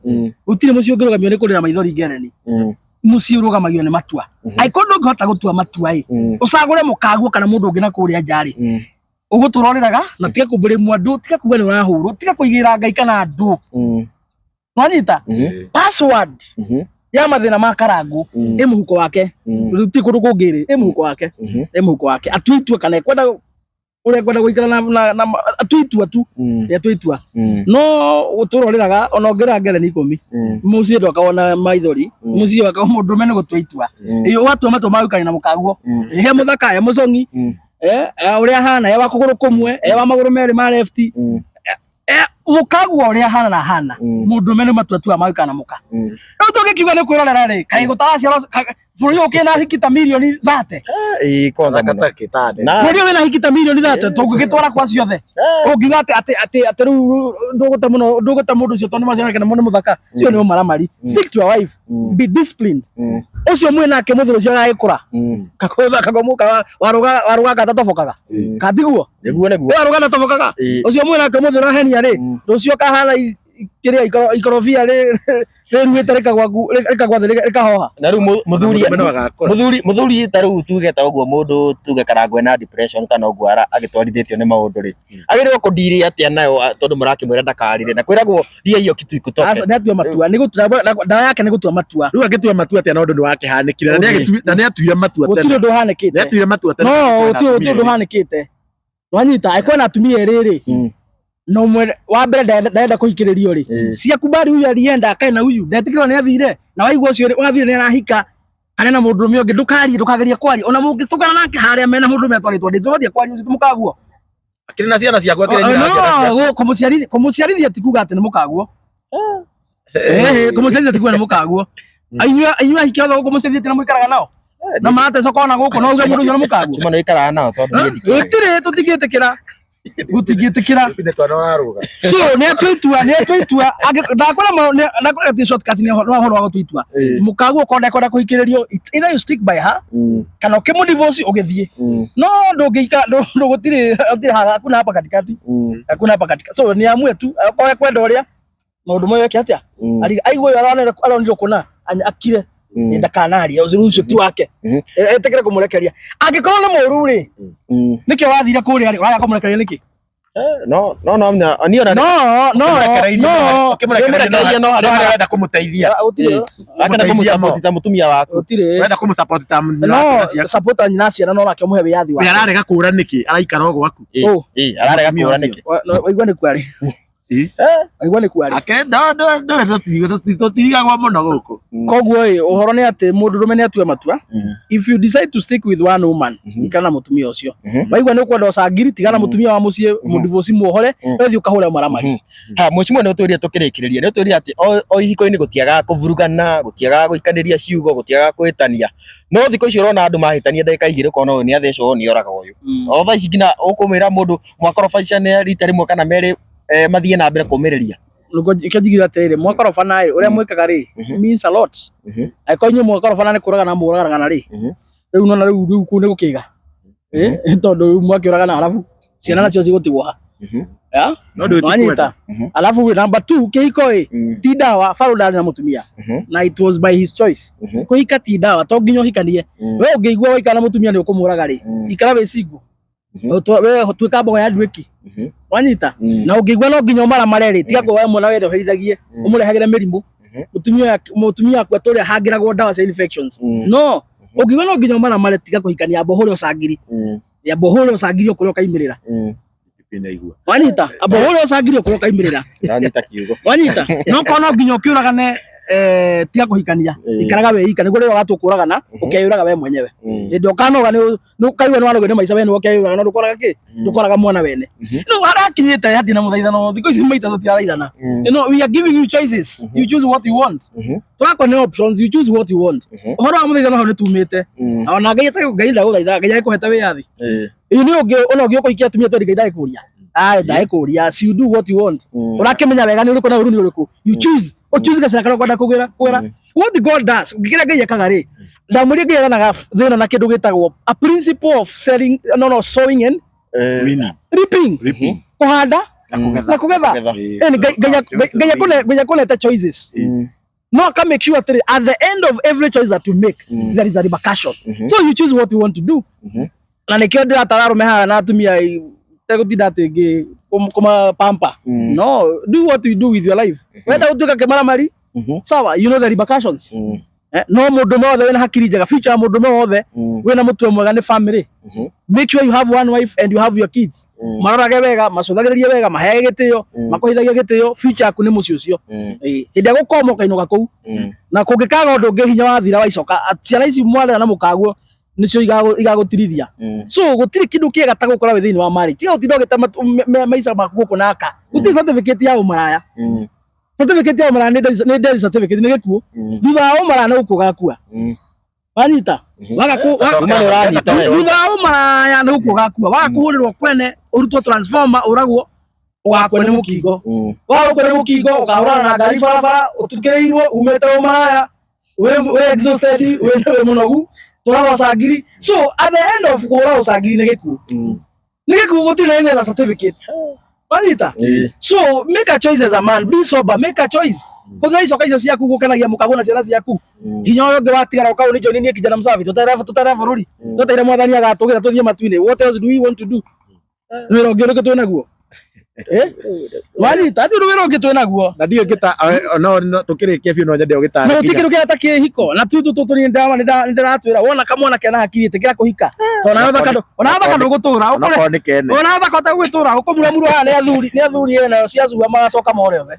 gutiri mucii ungirugamio ni kurira maithori ngereni mucii urugamagio ni matua aikondo ngihota gutua matua ucagure mukaguo kana mundu ungi na kuria njari uguturoriraga na tiga kumbira mwandu tiga kuga ni urahurwo tiga kuigira Ngai kana andu mwanyita password ya mathina ma Karango muhuko wake ti kundu kungiri muhuko wake atwitwe kana kwenda urekwenda guikara na atwitwa tu atwitwa no uturoriraga ona ongira ngereni 10 mucii ndokawona maithori mucii waka mundu mene gutwitwa watu mato maukani na mukaguo he muthaka he mucongi uria hana wa kuguru kumwe wa maguru meri ma left mukaguo uria hana na hana mundu mene matwatua maukana muka no tugikiuga ni kwirorera ri kai gutacia buri ukina hikita milioni 30 konda kata kitade na buri wina hikita milioni 30 tugigitwara kwa ciothe ungiga ati ru nduguta mundu ucio tondu maciana kana mundu muthaka cio ni maramari stick to your wife be disciplined ucio mwe nake muthuru ucio agikura kakotha kagomuka waruga gatatobokaga katiguo neguo waruga gatatobokaga ucio mwe nake muthuru ahenia ri rucio kahana kiria ikorofia ri ruite reka hoha na ru muthuri taru tuge ta uguo mundu tuge Karango na depression kana uguo agitwarithitio ni maundu ri agirwo kundiri atia nayo tondu murakimwira ndakarire na kwiragwo ria iyo kitu ikutoke na atua matua ni gutua dawa yake ni gutua matua riu agitua matua atia na undu ni wakihanikire na ni atuire matua tena uti ndu hanikite ni atuire matua tena no uti ndu hanikite wanyita aikona atumia riri no mwe wa mbere ndaenda kuhikiririo ri cia kubari huyu alienda akae na huyu ndetikirwo ni athire na waigwo ucio wathire ni arahika kana na mundu mionge ndukageria kwari ona mungitugana nake haria mena mundu metwaritwo nditwathia kwari ucio mukaguo akiri na ciana ciakwa akiri nyina ciana kumuciarithia tikuga ati ni mukaguo kumuciarithia tikuga ni mukaguo ainyua hikiotho kumuciarithia na muikaraga nao na mate sokona guku no uga mundu ucio ni mukaguo tuma no ikaraga nao tondu gutire tutingitikira gutigitikira ine twana waruga so ni atwitua ndakora na ti shortcut ni horo wa gutwitua mukaguo konda kuhikiririo either you stick by her kana ukimu divorce ugithie no ndungika ndugutire haga kuna hapa katikati so ni amwe tu kwa kwenda uria maundu moyo kiatia aigwe aronire kuna akire ndakanaria ucio ti wake etekere kumurekeria angikorwo na muru ri niki wathire kuria ri waya kumurekeria niki no aniona ukimrekeria no arenda kumuteithia akana kumusupport mutumia waku urenda kumusupport ta support nyina ciana no nake muhe wiathi wa ararega kura niki araikara ugo waku ararega kura niki waigua ni kwari aigua ni kwari akenda tutirigagwo muno guku koguo uhoro ni ati mundu rume ni atue matua if you decide to stick with one woman ikana mutumia ucio waigua ni ukwenda ucangiri tigana mutumia wa mucie mudivosi muhore wethi ukahura maramari mucimo ni uturia tukirikiriria ni uturia ati o ihiko-ini gutiaga kuvurugana gutiaga guikaniria ciugo gutiaga kwitania no thiko icio urona andu mahitania ndagika igiri ukona uyu ni athecwo ni oraga uyu o thaa ici ngina ukumira mundu mwakorofaicane rita rimwe kana meri mathie na mbere kumiriria nuko ikijigira atiriri mwakorofa nae uria mwikaga ri means a lot akonyo mwakorofa nane kuraga na muraga na ri riu nona riu ku ni gukiga tondu mwakiraga na alafu ciana nacio cigutigwa ya no anyita alafu number 2 kihiko ti dawa farudani na mutumia na it was by his choice kuhika ti dawa to nginyo hikanie we ungeigua waikana mutumia ni ukumuraga ri ikara be sigo we tuika mboga ya ndwiki wanyita na ungeigua no nginya mara mareri tiga kwa wewe mwana wende herithagie umurehagire mirimu mutumia kwa tore hagiragwo dawa za infections no ungeigua no nginya mara mareri tiga kuhikania bohore ocangiri ya bohore ocangiri okurio kaimirira wanyita abohore ocangiri okurio kaimirira wanyita no kono nginya ukiuragane tiga kuhikania ikaraga we hika niguo watu kuragana ukeyuraga we mwenyewe ndio kanoga no kaiwe no anoge maica we no ukeyuraga no dukoraga ki dukoraga mwana wene no harakinyite hati na muthaithano thiko ici maita tutiraithana we are giving you choices you choose what you want twako ne options you choose what you want horo wa muthaithano ho nitumite ona ngai ndaga guthaitha ngai akuheta wiathi iyo ni unogi ukuikia tumia todi ngai ndaikuria ndaikuria so you do what you want urakimenya wega ni uriku na uruni uriku you choose choose ka sakara kwenda kugera what God does ngikira ngai akaga ri ndamuri ngai na thina na kindu gitagwo a principle of selling sowing and reaping kuhanda na kugetha ngai kuleta choices no can make sure that at the end of every choice that you make there is a repercussion so you choose what you want to do na nikio ndira tararume haha na atumia tegutinda tingi kuma pampa no do what you do with your life wenda utuika kimaramari sawa you know the repercussions no mundu mothe wena hakiri njega future mundu mothe wena mutwe mwega ni family make sure you have one wife and you have your kids marorage wega macuthagiririe wega mahege gitio makuhithagia gitio future aku ni mucio ucio hindi gukomoka inuka kuu na kungikaga undu ungi hinya wathira waicoka ciana ici mwarera na mukaguo nicio igagutirithia so gutiri kindu kiega ta gukora we thini wa mari tiga utinda ugita maica maku guku naka gutiri certificate ya umaraya certificate ya umaraya ni death certificate ni gikuo thutha wa umaraya no gukugakua wanyita thutha wa umaraya no gukugakua wagakuhurirwo kwene urutwo transformer uragwo ugakua ni mukingo wagakua ni mukingo ukahurana na ngari barabara utukirirwo umete umaraya we exhausted we munogu turagocangiri so at the end of kuragocangiri ni gikuo gutire na certificate wanyita so make a choice as a man be sober make a choice kuthai icoka icio ciaku gukenagia mukago na ciana ciaku hinya uyu ungi watigara ukau ni joni ni kijana msafi tutara bururi tutaire mwathani agatugira tuthie matuine what else do we want to do wira ungi urike twinaguo wanyita ati wira ungi twinaguo na ndio ngita no tukirikia biu no nyende ugita no tikiru kia taki hiko na tu ni ndawa ni ndiratwira wona kamwana kena hakiri tikira kuhika tona ona thaka gutura ona thaka ta gutura ukumura muru ha ni athuri ena ciacuha magacoka more othe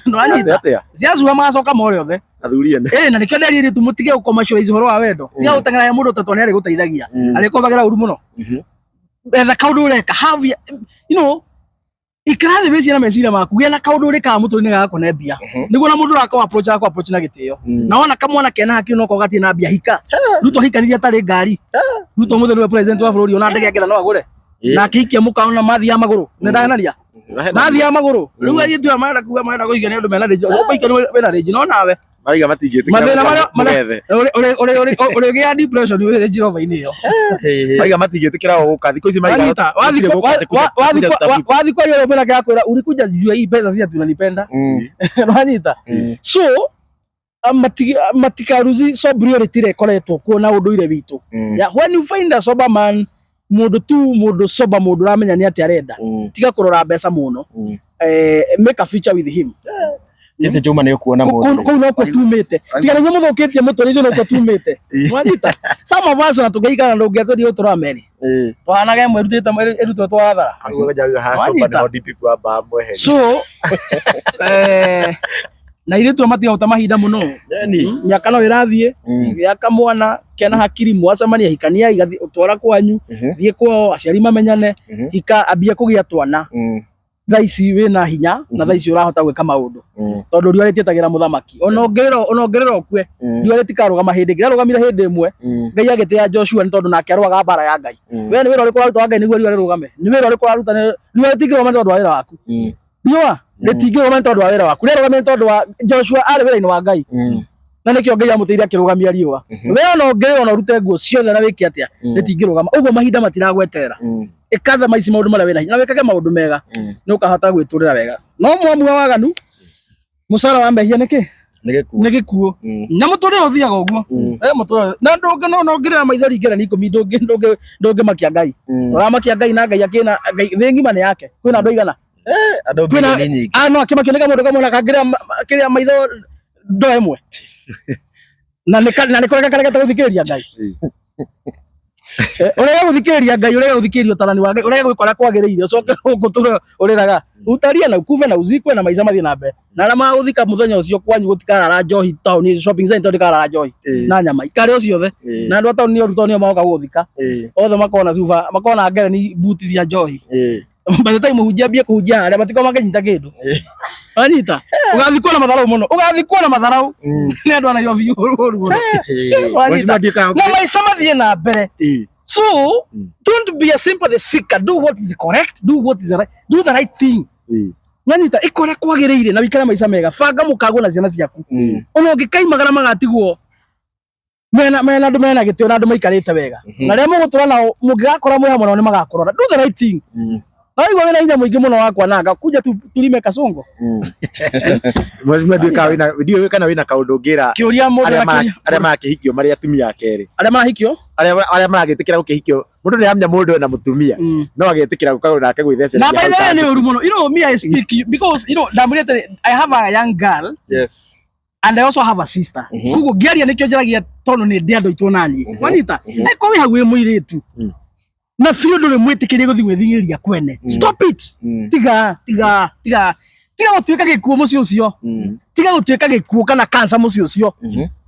no wanyita ciacuha magacoka more othe athuri ene na nikio nderire tu mutige ukommercialize horo wa wendo tiga utengera mundu tatone ari guteithagia ari kubagira uru muno etha kaundu ureka have you know ikarathi weci na meciria maku gena kaundu urika muturine gako ne mbia niguo na mundu rako approach na gitio na wona kamwana kena hakiri no kogatie na mbia hika ruto hikaniria tari ngari ruto muthe president wa bururi ona ndege ngera no agure na kikia mukaona mathi ya maguru ndanaria mathi ya maguru riu agitu amara kuga mara kuiga ni undu mena reji uko ikani wena reji no nawe Aiga matingĩtĩkĩra mathĩna mũgethe. ore gĩa depression ure njirova-inĩ iyo Aiga matingĩtĩkĩra gũka thikũ ici Anita, wathi kwa yule mwana akwira ulikuja juu hii pesa si tunanipenda. Anita. So matikaruzi sobriety rekoretwo kuona unduire witu. Yeah, when you find a sober man, mundu sober mundu ramenya ni ati arenda. Tiga kurora mbeca muno. Make a feature with him. Tete Juma nĩ kuona mũndũ. Kau no kutumite. Tiga nĩ mũthũkĩtie mũtũrĩre no kutumite. Anita. Some of us na tugeikara na ũngĩatwo ndio turameri. Twanage mwerutĩte erutwo twathara. So na ile tu amati auta mahinda muno miaka no irathie miaka mwana kena hakiri mwacamania hikania igathi utwara kwanyu thie kwao aciari mamenyane hika ambia kugia twana thaici wina hinya na thaici urahota gwika maundu tondu riwa ritietagira muthamaki onongerera okwe riwa ritikarugama hindi ngira rugamira hindi imwe ngai agitia Joshua ni tondu nake arwaga bara ya ngai we ni wira uri kuraruta ngai niguo riwa rirugame ni wira uri kuraruta riwa ritingirugama tondu wa wira waku riwa ritingirugama tondu wa wira waku rirugame tondu wa Joshua ari wira-ini wa ngai na nikio ngai amuteithia akirugamia riwa we onongerera urute nguo ciothe na wiki atia ritingirugama uguo mahinda matiragweterera ikatha maici maundu maria wina hinya na wikage maundu mega ni ukahota gwiturira wega no mwamua waganu musara wa mbehia niki ni gikuo na muturire uthiaga uguo muturire na no ngirira maithori ngera ni 10 ndungimakia ngai uramakia ngai na ngai akina ngai thi ngima ni yake kwina andu igana andu ngiri nyingi no akimakio nika mundu kamwe kangira kiria maitho ndo emwe na nikoreka kareka guthikiriria ngai urega guthikiriria ngai urega guthikiriria utarani wa ngai urega gwikora kwagiriire ucoke gutura uriraga utaria na ukuve na uzikwe na maica mathie na mbere na arĩa maguthika muthenya ucio kwanyu gutikarara njohi town shopping center ndikarara njohi na nyama ikare uciothe na andu town ni oruto ni magoka guthika othe makona suva makona ngere ni buti cia njohi by the time hujia kuhujia arĩa matiko makanyita kindu Anita ugathikwo na matharau muno ugathikwo na matharau ni andu ana yovi uru na maica mathie na mbere. So don't be a sympathy seeker. Do what is correct, do what is right, do the right thing. Anita ikore kwagiriire na wikara maica mega banga mukago na ciana ciaku ono ngikaimagara magatigwo mena andu mena gitio na andu maikarite wega na ria mugutura nao mungigakora mwe hamwe nao ni magakorora. Do the right thing. Aiwa wena hinya muingi muno wakwa nanga kuja tulime kasongo mwezi ndika wina video kana wina kaundu ngira kiuria mundu aria makihikio maria atumia akeri aria marahikio aria maragitikira gukihikio mundu ni amnya mundu na mutumia no agetikira gukago nake gwithecera na by the way ni uru muno me I speak because ndamurete I have a young girl and I also have a sister kugo giaria nikyo njaragia tono ni ndiando itonani wanita eko wi hawe muiritu na fio ndure mwitikirie guthi gwithingiria kwene stop it tiga gutuika gikuo muci ucio tiga gutuika gikuo kana cancer muci ucio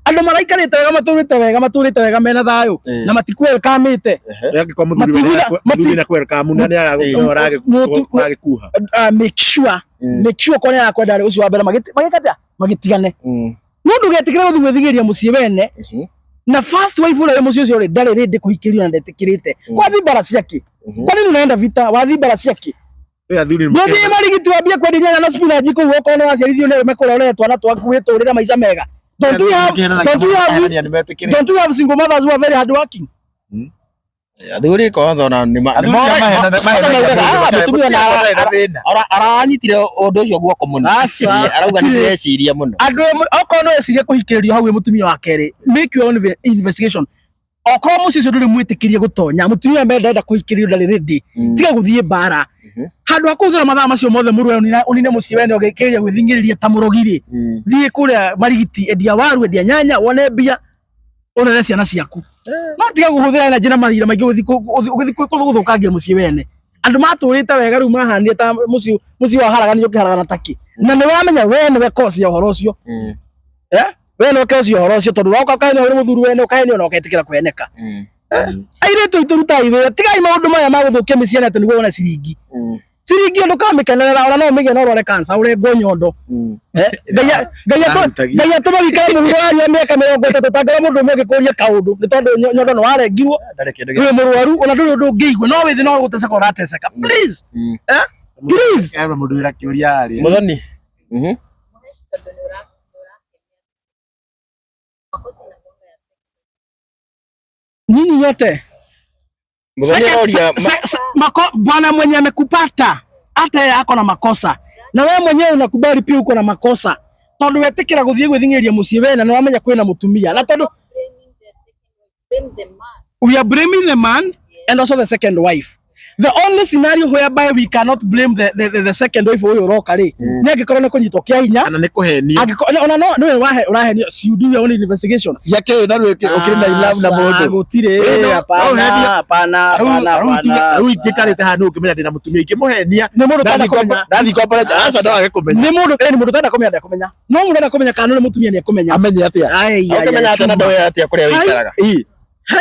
andu maraikarite wega maturite wega mena thayo na matikwekamite yangikwa muthuri na kwerkamu na agikuha make sure kone yakwenda ri ucio wa mbere magitigane mundu getikire guthi gwithingiria muci wene na first wife ule mucio ucio ndari ready kuhikirio na ndetikirite kwa thibara ciake kwa nini unaenda vita wa thibara ciake athuri ndio marigiti wambia kwenda nyanya na spinach ku uko no aciarithio ni mekora ule twana twaku witurira maica mega don't you have single mothers who are very hard working athuri ko thona ni aranyitire undu ucio guoko muno arauga ni ndeciria muno andu okorwo no ecirie kuhikiririo hau mutumia wa keri make your own investigation okorwo mucio nduri mwitikirie gutonya mutumia ndenda kuhikiririo ndari ready tiga guthie bara handu akuthira mathaa macio mothe murwe unine muci wene ugekiria gwithingiriria ta murogiri thie kuria marigiti endia waru endia nyanya wone mbia onere ciana ciaku no tiga guhuthira na njira marira maingi ugithi guthukangia muci wene andu maturite wega riu mahanie ta muci wa haragani ukiharagana taki na ni wamenya wene we cause ya uhoro ucio wene we cause ya uhoro ucio tondu wauka kaini uri muthuri wene ukaini ona uketikira kweneka airetu ituruta iwe tigai maundu maya maguthukia miciana ati niguo ona ciringi ndu kamikenerera ona no mige no rore cancer ure ngonyondo gaya to wikara muhuro ya miaka 30 tangara mundu mwe gikuria kaundu ni tondu nyondo no arengirwo we murwaru ona nduri undu ngiigwe no withi no guteseka urateseka please please mundu wira kiuria ari muthoni Nyinyi nyote. Bwana mwenye amekupata hata yeye ako na makosa. Na wewe mwenyewe unakubali pia uko na makosa. Tondu wetikira guthie gwithingiria mucii wena na wamenya kwina mutumia. Na tondu we are blaming the man and also the second wife. The only scenario whereby we cannot blame the second wife uyu roka ri ni angikorwo ni kunyitwo kia hinya kana ni kuhenio ona no ni wahe urahenio si you do your own investigation siake na rweke ukiri na love na mundu gutire hapana ru ikikarite hanu ukimenya ndina mutumia ikimuhenia ni mundu tanda kumenya ndathi kopera asa ndo agekumenya ni mundu tanda no mundu tanda kumenya kana ni mutumia ni akumenya amenye atia ukimenya atia na ndowe atia kuria wikaraga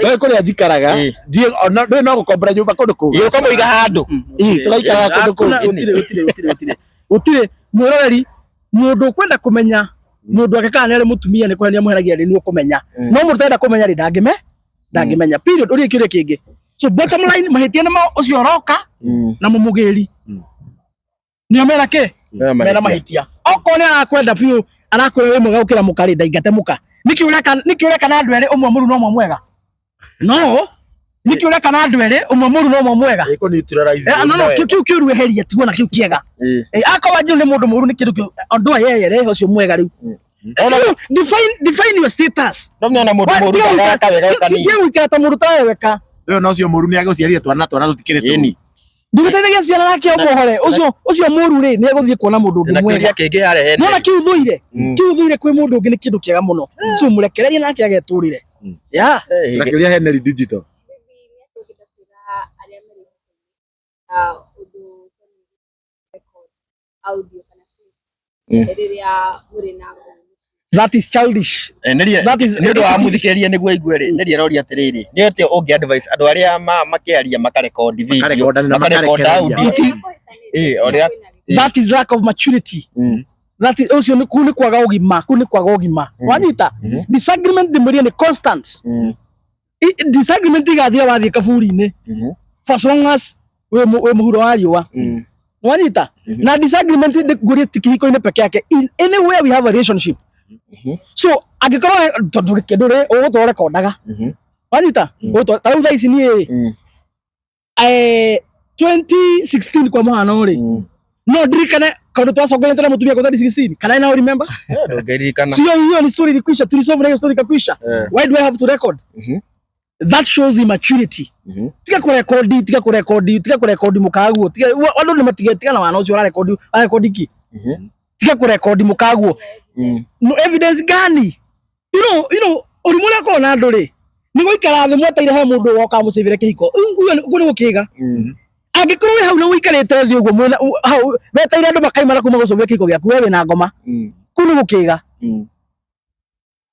wewe kuria jikaraga die ona ndwe no gukombera nyumba kundu ku iyo komo iga handu tulaikara kundu ku utire mwiroreri mundu kwenda kumenya mundu akekana ni mutumia ni kuhenia muheragia ni ukumenya no mundu tenda kumenya ri ndangimenya period uri kiure kingi so bottom line mahitia na ucio roka na mumugiri ni amera ke mera mahitia okone arakwenda biu arakwenda mwega ukira mukari ndaingate muka nikiureka na andu eri umwe muru no mwega no nikiureka na andu eri umwe muru no mwega iko neutralize no kiu rueheria tuona kiu kiega akwa njiru ni mundu muru ni kindu andu yeye rehe ucio mwega riu define your status no mwana mundu muru ka wega kani tiye wikata mundu tawe weka leo no ucio muru ni aguciarire twana tutikire tu ndiguteithagia ciana nake umuhore ucio muru ri ni aguthie kuona mundu ungi mwega kingi yarehe nona kiuthuire kwi mundu ungi ni kindu kiega muno so murekererie nake ageturire ya nakiria Henry Digital that is childish that is ndio amuthikeria niguo igwere ndio roria atiriri ni ate ungi advice andu aria makiaria makarekondi video makarekondi audio that is lack of maturity that is also ni kwaga ugima wanyita disagreement the ni constant disagreement igathia wathie kaburi-ini for as long as we muhuro wa riua wanyita na disagreement nguri tikihiko-ini peke yake in anywhere we have a relationship so agikorwo tondu kindure ugutwara kondaga wanyita tau thaisi ni 2016 kwa muhano ri no ndirikane kaundu twacogoretera mutumia kwa 2016 kana na remember ndirikana sio hiyo ni story ilikwisha tulisolve hiyo story ikakwisha why do I have to record that shows immaturity tika kurekodi mukaguo wandu ni matigetika na wana ucio ararekodi ki tika kurekodi mukaguo no evidence gani you know ulimula ko na nduri ni guikara thi mweteire he mundu woka mucivire kihiko uguo ni gukiga angikorwo we hau na wikarite thi uguo mwena hau weteire andu makaimara kuma gucuvia kihiko giaku wewe na ngoma kuni gukiga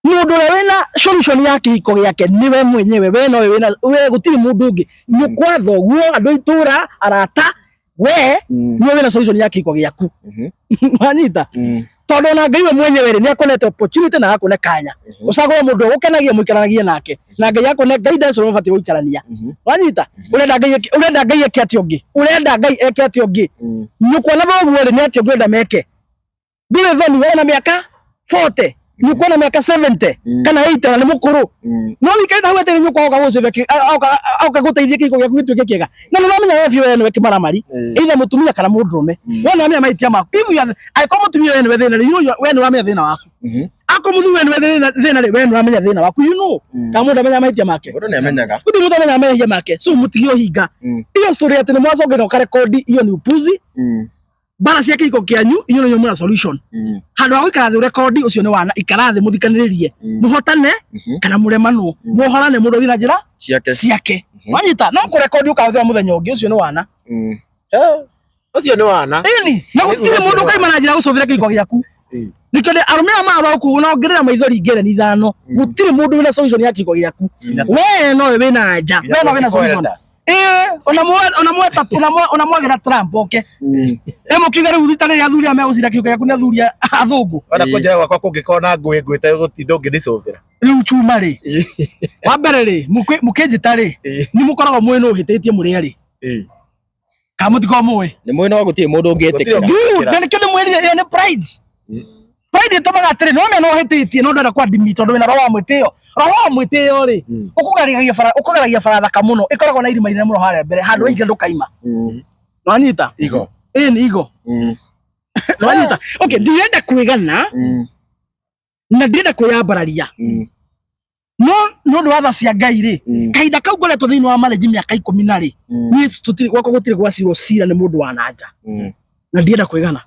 mundu wena solution ya kihiko giake niwe mwenyewe we no we gutiri mundu ungi nyukwa guo andu itura arata we niwe wena solution ya kihiko giaku wanyita tondu na Ngai we mwenyewe ni akonete opportunity na akone kanya ucagura mundu ugukenagia muikaranagia nake na Ngai akone guidance no fati guikarania wanyita urenda Ngai eke ati ongi nyukwa na boguo ni ati ngwenda meke ndure thoni wena miaka 40 nyukwa na miaka 70 kana 80 na mukuru no wikaita hau ati nyukwa oka guciveki oka guteithia kiko gyaku gituike kiega na no menya wewe wewe weke maramari ila mutumia kana mundume wena wamenya maitia maku ibu aiko mutumia wewe thina ri wewe wamenya thina waku ako muthu wewe thina ri wewe wamenya thina waku you know kama mundu amenya maitia make mundu ni amenyaga mundu ni amenya maitia make so mutigio hinga iyo story ati ni mwacongera ukarekodi iyo ni upuzi bara cia kiko kianyu iyo ni nyomura solution handu ha gwikara thi record ucio ni wana ikara thi muthikaniririe muhotane kana muremanu muhorane mundu wina njira ciake wanyita no kurecord ukathira muthenya ungi ucio ni wana ucio ni wana ini na gutire mundu kaimana njira gucuvira kiko giaku nikende arumia maba ku no ngirira maithori ngere ni thano gutire mundu wina solution ya kiko giaku we no wina nja we no wina solution ona mwagira Trump okay mukiuga riu thitane ya thuria megucira kiugo giaku ni athuria athungu ona kunjira gwakwa kungikona ngui ngwite gutinda ungindicuvira riu chuma ri wa mbere ri mukinjita ri ni mukoragwo mwina uhititie muri ri kamutiko mwe ni mwina gutie mundu ungitikira na nikyo ni mwiri ni pride Pride tomaga atiri no me no hititie no ndenda kwa dimi tondu wina roho wa mwitio ri ukugaragia faradha muno ikoragwo na irima inene muno haria mbere handu waingira ndukaima no anyita Igo ni igo no anyita okay ndirenda kwigana na ndirenda kwiyambararia no ndo watha cia Ngai ri kahinda kau ngoretwo thiini wa marriage miaka 10 ri ni tutiri gwako gutiri gwacirwo cira ni mundu wa nanja na ndirenda kwigana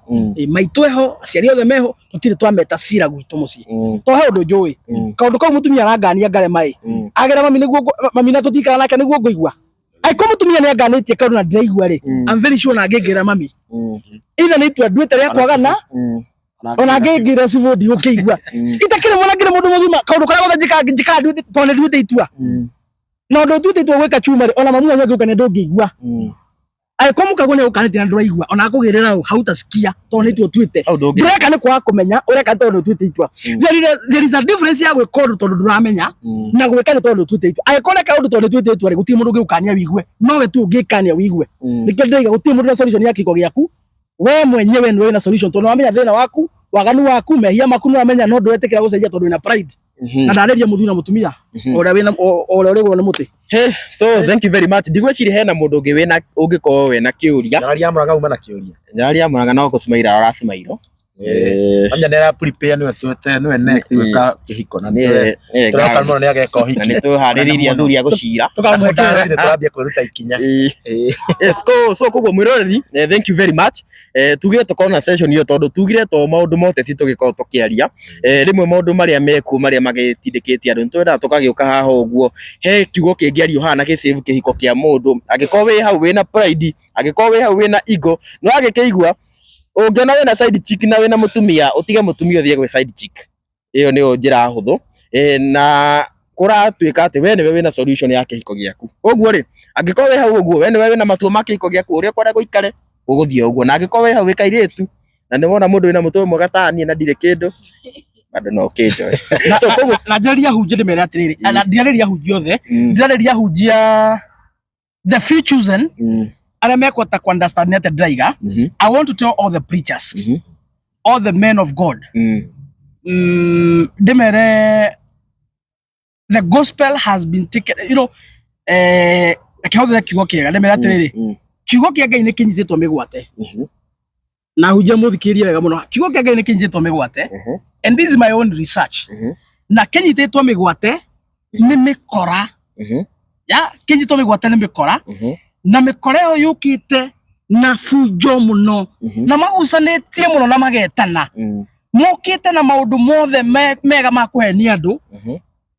maitu eho aciari othe meho tutiri twameta cira gwitu mucii to he undu njui kaundu kau mutumia arangania ngare mai agera mami na tutikara nake niguo ngoigua ai ko mutumia ni anganitie kaundu na ndiraigua ri I'm very sure na ngengera mami ina ni tu nduite ria kwagana ona ngengera civodi ukigua itakire mwana ngire mundu muthima kaundu kara gothe njika nduite tone nduite itua no ndo nduite itua gwika chuma ri ona mamu anyaguka ne ndungigua ai ko mukago ne ukanite na nduraigua ona akugirira hauta sikia to ni tu twite ndureka ni kwa kumenya ureka tondu twite itua there is a difference ya gwika undu tondu nduramenya na gwika ni tondu twite itua ai ko reka undu tondu twite itua ri guti mundu ngikania wigue no we tu ngikania wigue nikio ndaiga guti mundu na solution ya kiko giaku we mwenyewe ndio ina solution tondu wamenya thina waku waganu waku mehia maku no amenya no ndwetekera gucenjia tondu ina pride na ndareria muthu na mutumia ora wina ora uri gwa muti so thank you very much ndigweciri hena mundu ungi wina ungiko wena kiuria nyarari amuraga uma na kiuria nyarari amuraga no kusumaira arasumairo anya nera prepare niwe twete niwe next weka kihiko na niwe turaka muno ni ageka hiki na nituhaririria thuri ya gucira tukamwekera ni turambia kwiruta ikinya yes so kugwo mwiroreri thank you very much tugire tukona session iyo tondu tugire to maundu mote ti tugikoro tukiaria rimwe maundu maria meku maria magitindikiti andu twenda tukagiuka haha uguo he kiugo kingiario hana ki save kihiko kia mundu agiko wi hau wina pride agiko wi hau wina ego no agikeigua ungiona wina side chick na wina mutumia utige mutumia uthie gwe side chick iyo ni njira huthu na kuratuika ati we niwe wina solution ya kihiko giaku uguo ri angiko we hau uguo we niwe wina matua ma kihiko giaku uria kwenda guikare uguthie uguo na angiko we hau wikairitu na ni wona mundu wina mutua mwega tani na ndire kindu bado no kinjo so koguo na njaria hunjia ndimera atiriri na ndireria hunjia othe ndireria hunjia the few chosen aria mekwata ku understand at Draiga. I want to tell all the preachers all the men of God demere the gospel has been taken akihothera kiugo kiega demere atiriri kiugo kia Ngai ni kinyititwo migwate na hunjia muthikirie wega muno kiugo kia Ngai ni kinyititwo migwate and this is my own research na kinyititwo migwate ni mikora ya kinyititwo migwate ni mikora na mikoreo yukite na fujo muno na magucanetie muno na magetana mukite na maundu mothe mega makuhenia andu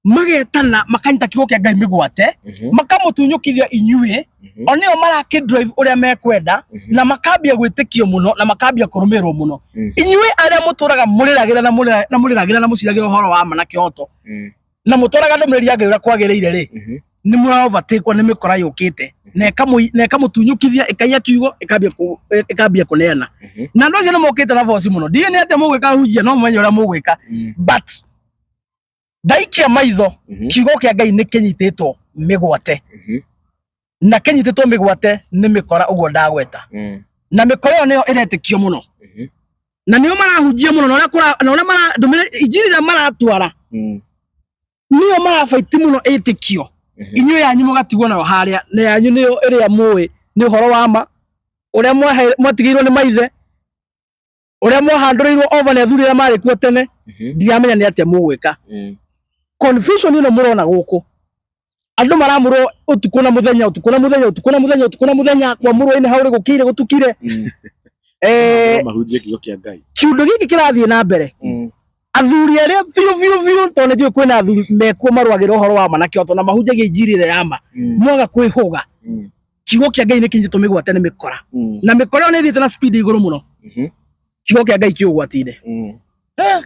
magetana makanyita kiugo kia Ngai migwate makamutunyukithia inyue onio maraki drive uria mekwenda na makambia gwitikio muno na makambia kurumirwo muno inyue aria muturaga muliragira na muliragira na muciragira uhoro wa ma na kioto na muturaga ndumiriria Ngai uria kwagiriire ri ni muraovatekwa ni mikora yukite na ikamutunyukithia ikaiya kiugo ikambia kuneana na ndo cio ni mukite na voice muno ndiye ni ate mugwika hujia no mwenye uria mugwika but daikia maitho kiugo kia Ngai ni kinyititwo migwate na kinyititwo migwate ni mikora uguo ndagweta na mikora niyo iretikio muno na niyo marahujia muno na uria mara injiri ria maratwara niyo marafaiti muno itikio inyu yanyu mugatigwo nayo haria na yanyu niyo iria muwi ni uhoro wa ma uria mwatigirwo ni maithe uria mwahanduriirwo over na thuri ria mari kuo tene ndiamenya ni atia mugwika confusion ino murona guku andu maramurwo utuku na muthenya kwa murwo ine hauri gukire gutukire mahunjie kiugo kia Ngai kiundu giki kirathie na mbere athuri aria biu tone dio kwina athuri mekuo marwagira uhoro wa mana kioto na mahunjagia injirire yama mwaga kwihuga kiugo kia Ngai ni kinyitwo migwate ni mikora na mikora ni thite na speed iguru muno kiugo kia Ngai kiugwatire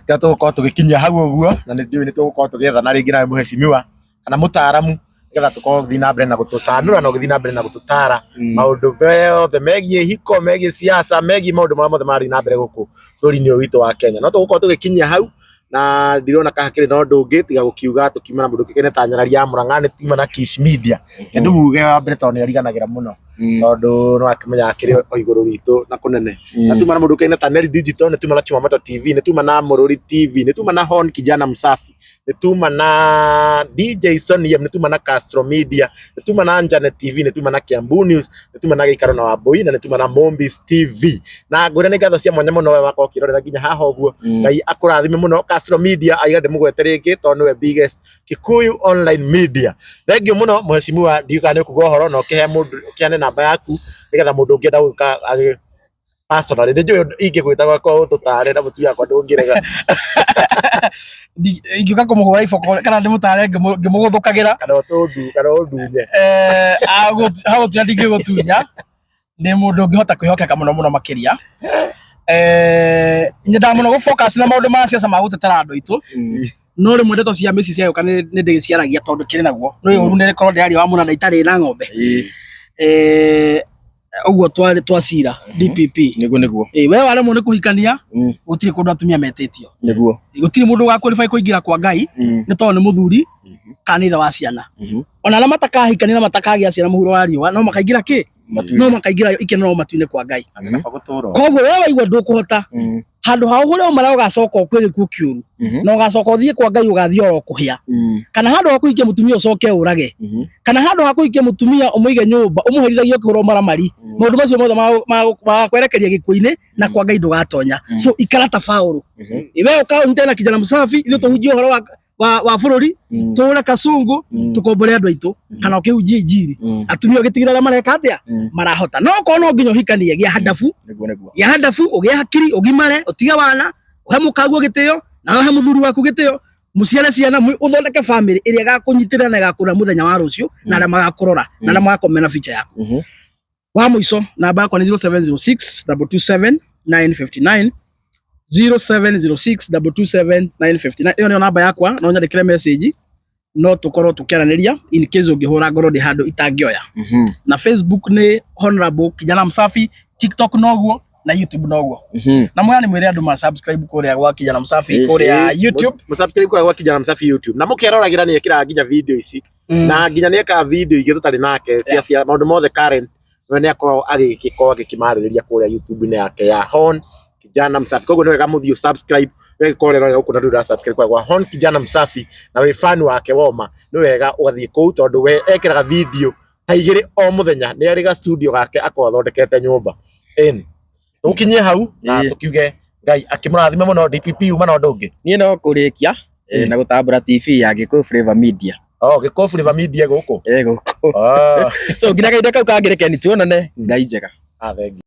gatukorwo tugikinyia hau uguo na ni tugukorwo tugethana ringi na muheshimiwa kana mutaaramu getha tukorwo guthii na mbere na gutucanura na guthii na mbere na gututara maundu yothe megie hiko megie siasa megie maundu maria mothe mari na mbere guku bururi-ini uyu witu wa Kenya no tugukorwo tugikinyia hau na ndirona kahakiri no ndungi tiga gukiuga tukima na mundu kigene ta nyarari ya Murang'a ni tuma na Kish Media ndu muge wa mbere to ni ariganagira muno tondu no akimenya akiri o iguru ritu na kunene na tuma na mundu kaina ta Neli Digital ni tuma na Chumamoto TV ni tuma na Mururi TV ni tuma na Hon Kijana Msafi ni tuma na DJ Sonny ni tuma na Castro Media ni tuma na Janet TV ni tuma na Kiambu News ni tuma na Gikaro na Waboi na ni tuma na Mombis TV na ngure ni gatho cia mwanya muno we wako kirorera ginya haha uguo ngai akurathime muno Castro Media aigande mugwete ringi tondu we biggest Kikuyu online media. Thank you muno mheshimiwa ndiukane kugo horo no kihe mundu kiane namba yaku nigetha mundu ungienda guka agi personally ndio ingigwita kwa ututare na mutu yakwa ndungirega ingiuka kumuhura iboko kana ndimutare ngimuguthukagira kana ndunye hago tu ndingigutunya ni mundu ungihota kwihokeka muno makiria nyenda muno go focus na maundu ma ciaca ma gutetera andu itu no rimwe ndeto cia mici cia kana ni ndigiciaragia tondu kiri naguo no uru ni korwo ndari wa muna itari na ng'ombe uguo twacira DPP niguo we wale mu ni kuhikania gutiri kundu atumia metitio niguo gutiri mundu ga qualify kuingira kwa ngai ni tondu ni muthuri kanitha wa ciana ona na matakahikania na matakagia ciana muhuro wa riwa no makaingira ki no makaingira ikenero matuine kwa ngai koguo we waigua ndukuhota handu ha uhure umara ugacoka ukwiri ku kiuru no ugacoka uthie kwa ngai ugathie oro kuhia kana handu ha kuikia mutumia ucoke urage kana handu ha kuikia mutumia umuige nyumba umuherithagie kuro maramari maundu macio mothe ma kwerekeria gikuine na kwa ngai ndugatonya so ikarata faulu iwe ukaunte na Kijana Msafi ithu tuhujie horo wa bururi ture kasungu tukombore andu aitu kana ukihujie injiri atumia ugitigirara mareka atia marahota no kono nginya hikanie gia hadafu ya hadafu ugia hakiri ugimare utiga wana uhe mukaguo gitio na uhe muthuri waku gitio muciare ciana uthondeke family iria gakunyitirana na gakura muthenya wa rucio na na magakurora na na magakomena feature yaku wa muico namba yako ni 0706 227 959 0706227959 iyo ni namba yakwa no nyandikire message no tukorwo tukiaraniria in case ungihura ngoro ndi handu itangioya na Facebook ni Honorable Kijana Msafi, TikTok noguo na YouTube noguo na mwani mwire andu ma subscribe kuria gwa Kijana Msafi kuria YouTube subscribe kuria gwa Kijana Msafi YouTube na mukiroragira ni ekira nginya video ici na nginya ni eka video igĩ tutari nake cia maundu mothe Karen we ni akorwo agikimariria kuria YouTube ni yake ya Hon Kijana Msafi. Koguo ni wega muthio subscribe we korera guku na ndura subscribe kwa Hon Kijana Msafi na we fan wake woma ni wega ugathie kuu tondu we ekiraga video ta igiri o muthenya ni ariga studio gake akwa thondekete nyumba ukinyie hau na tukiuge ngai akimurathime muno DPP uma na ndungi nie no kurikia na gutambura TV ya Gikuyu Flavor Media Gikuyu Flavor Media guku guku so nginya kaida kau kangireke ni tuonane ngai njega thank you.